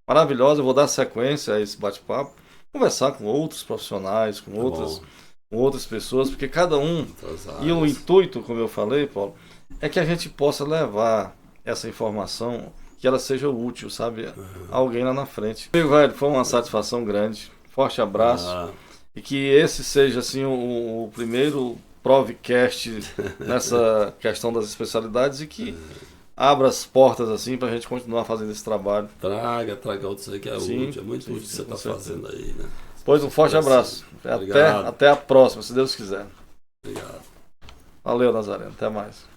maravilhosa. Eu vou dar sequência a esse bate-papo, conversar com outros profissionais, com outras pessoas, porque cada um... E o intuito, como eu falei, Paulo, é que a gente possa levar essa informação, que ela seja útil, sabe? A alguém lá na frente. Meu velho, foi uma satisfação grande. Forte abraço. E que esse seja assim o primeiro Provcast nessa questão das especialidades e que abra as portas assim para a gente continuar fazendo esse trabalho. Traga outros aí que é útil. É muito útil o que você está fazendo aí, né? Pois um forte abraço. Até a próxima, se Deus quiser. Obrigado. Valeu, Nazareno. Até mais.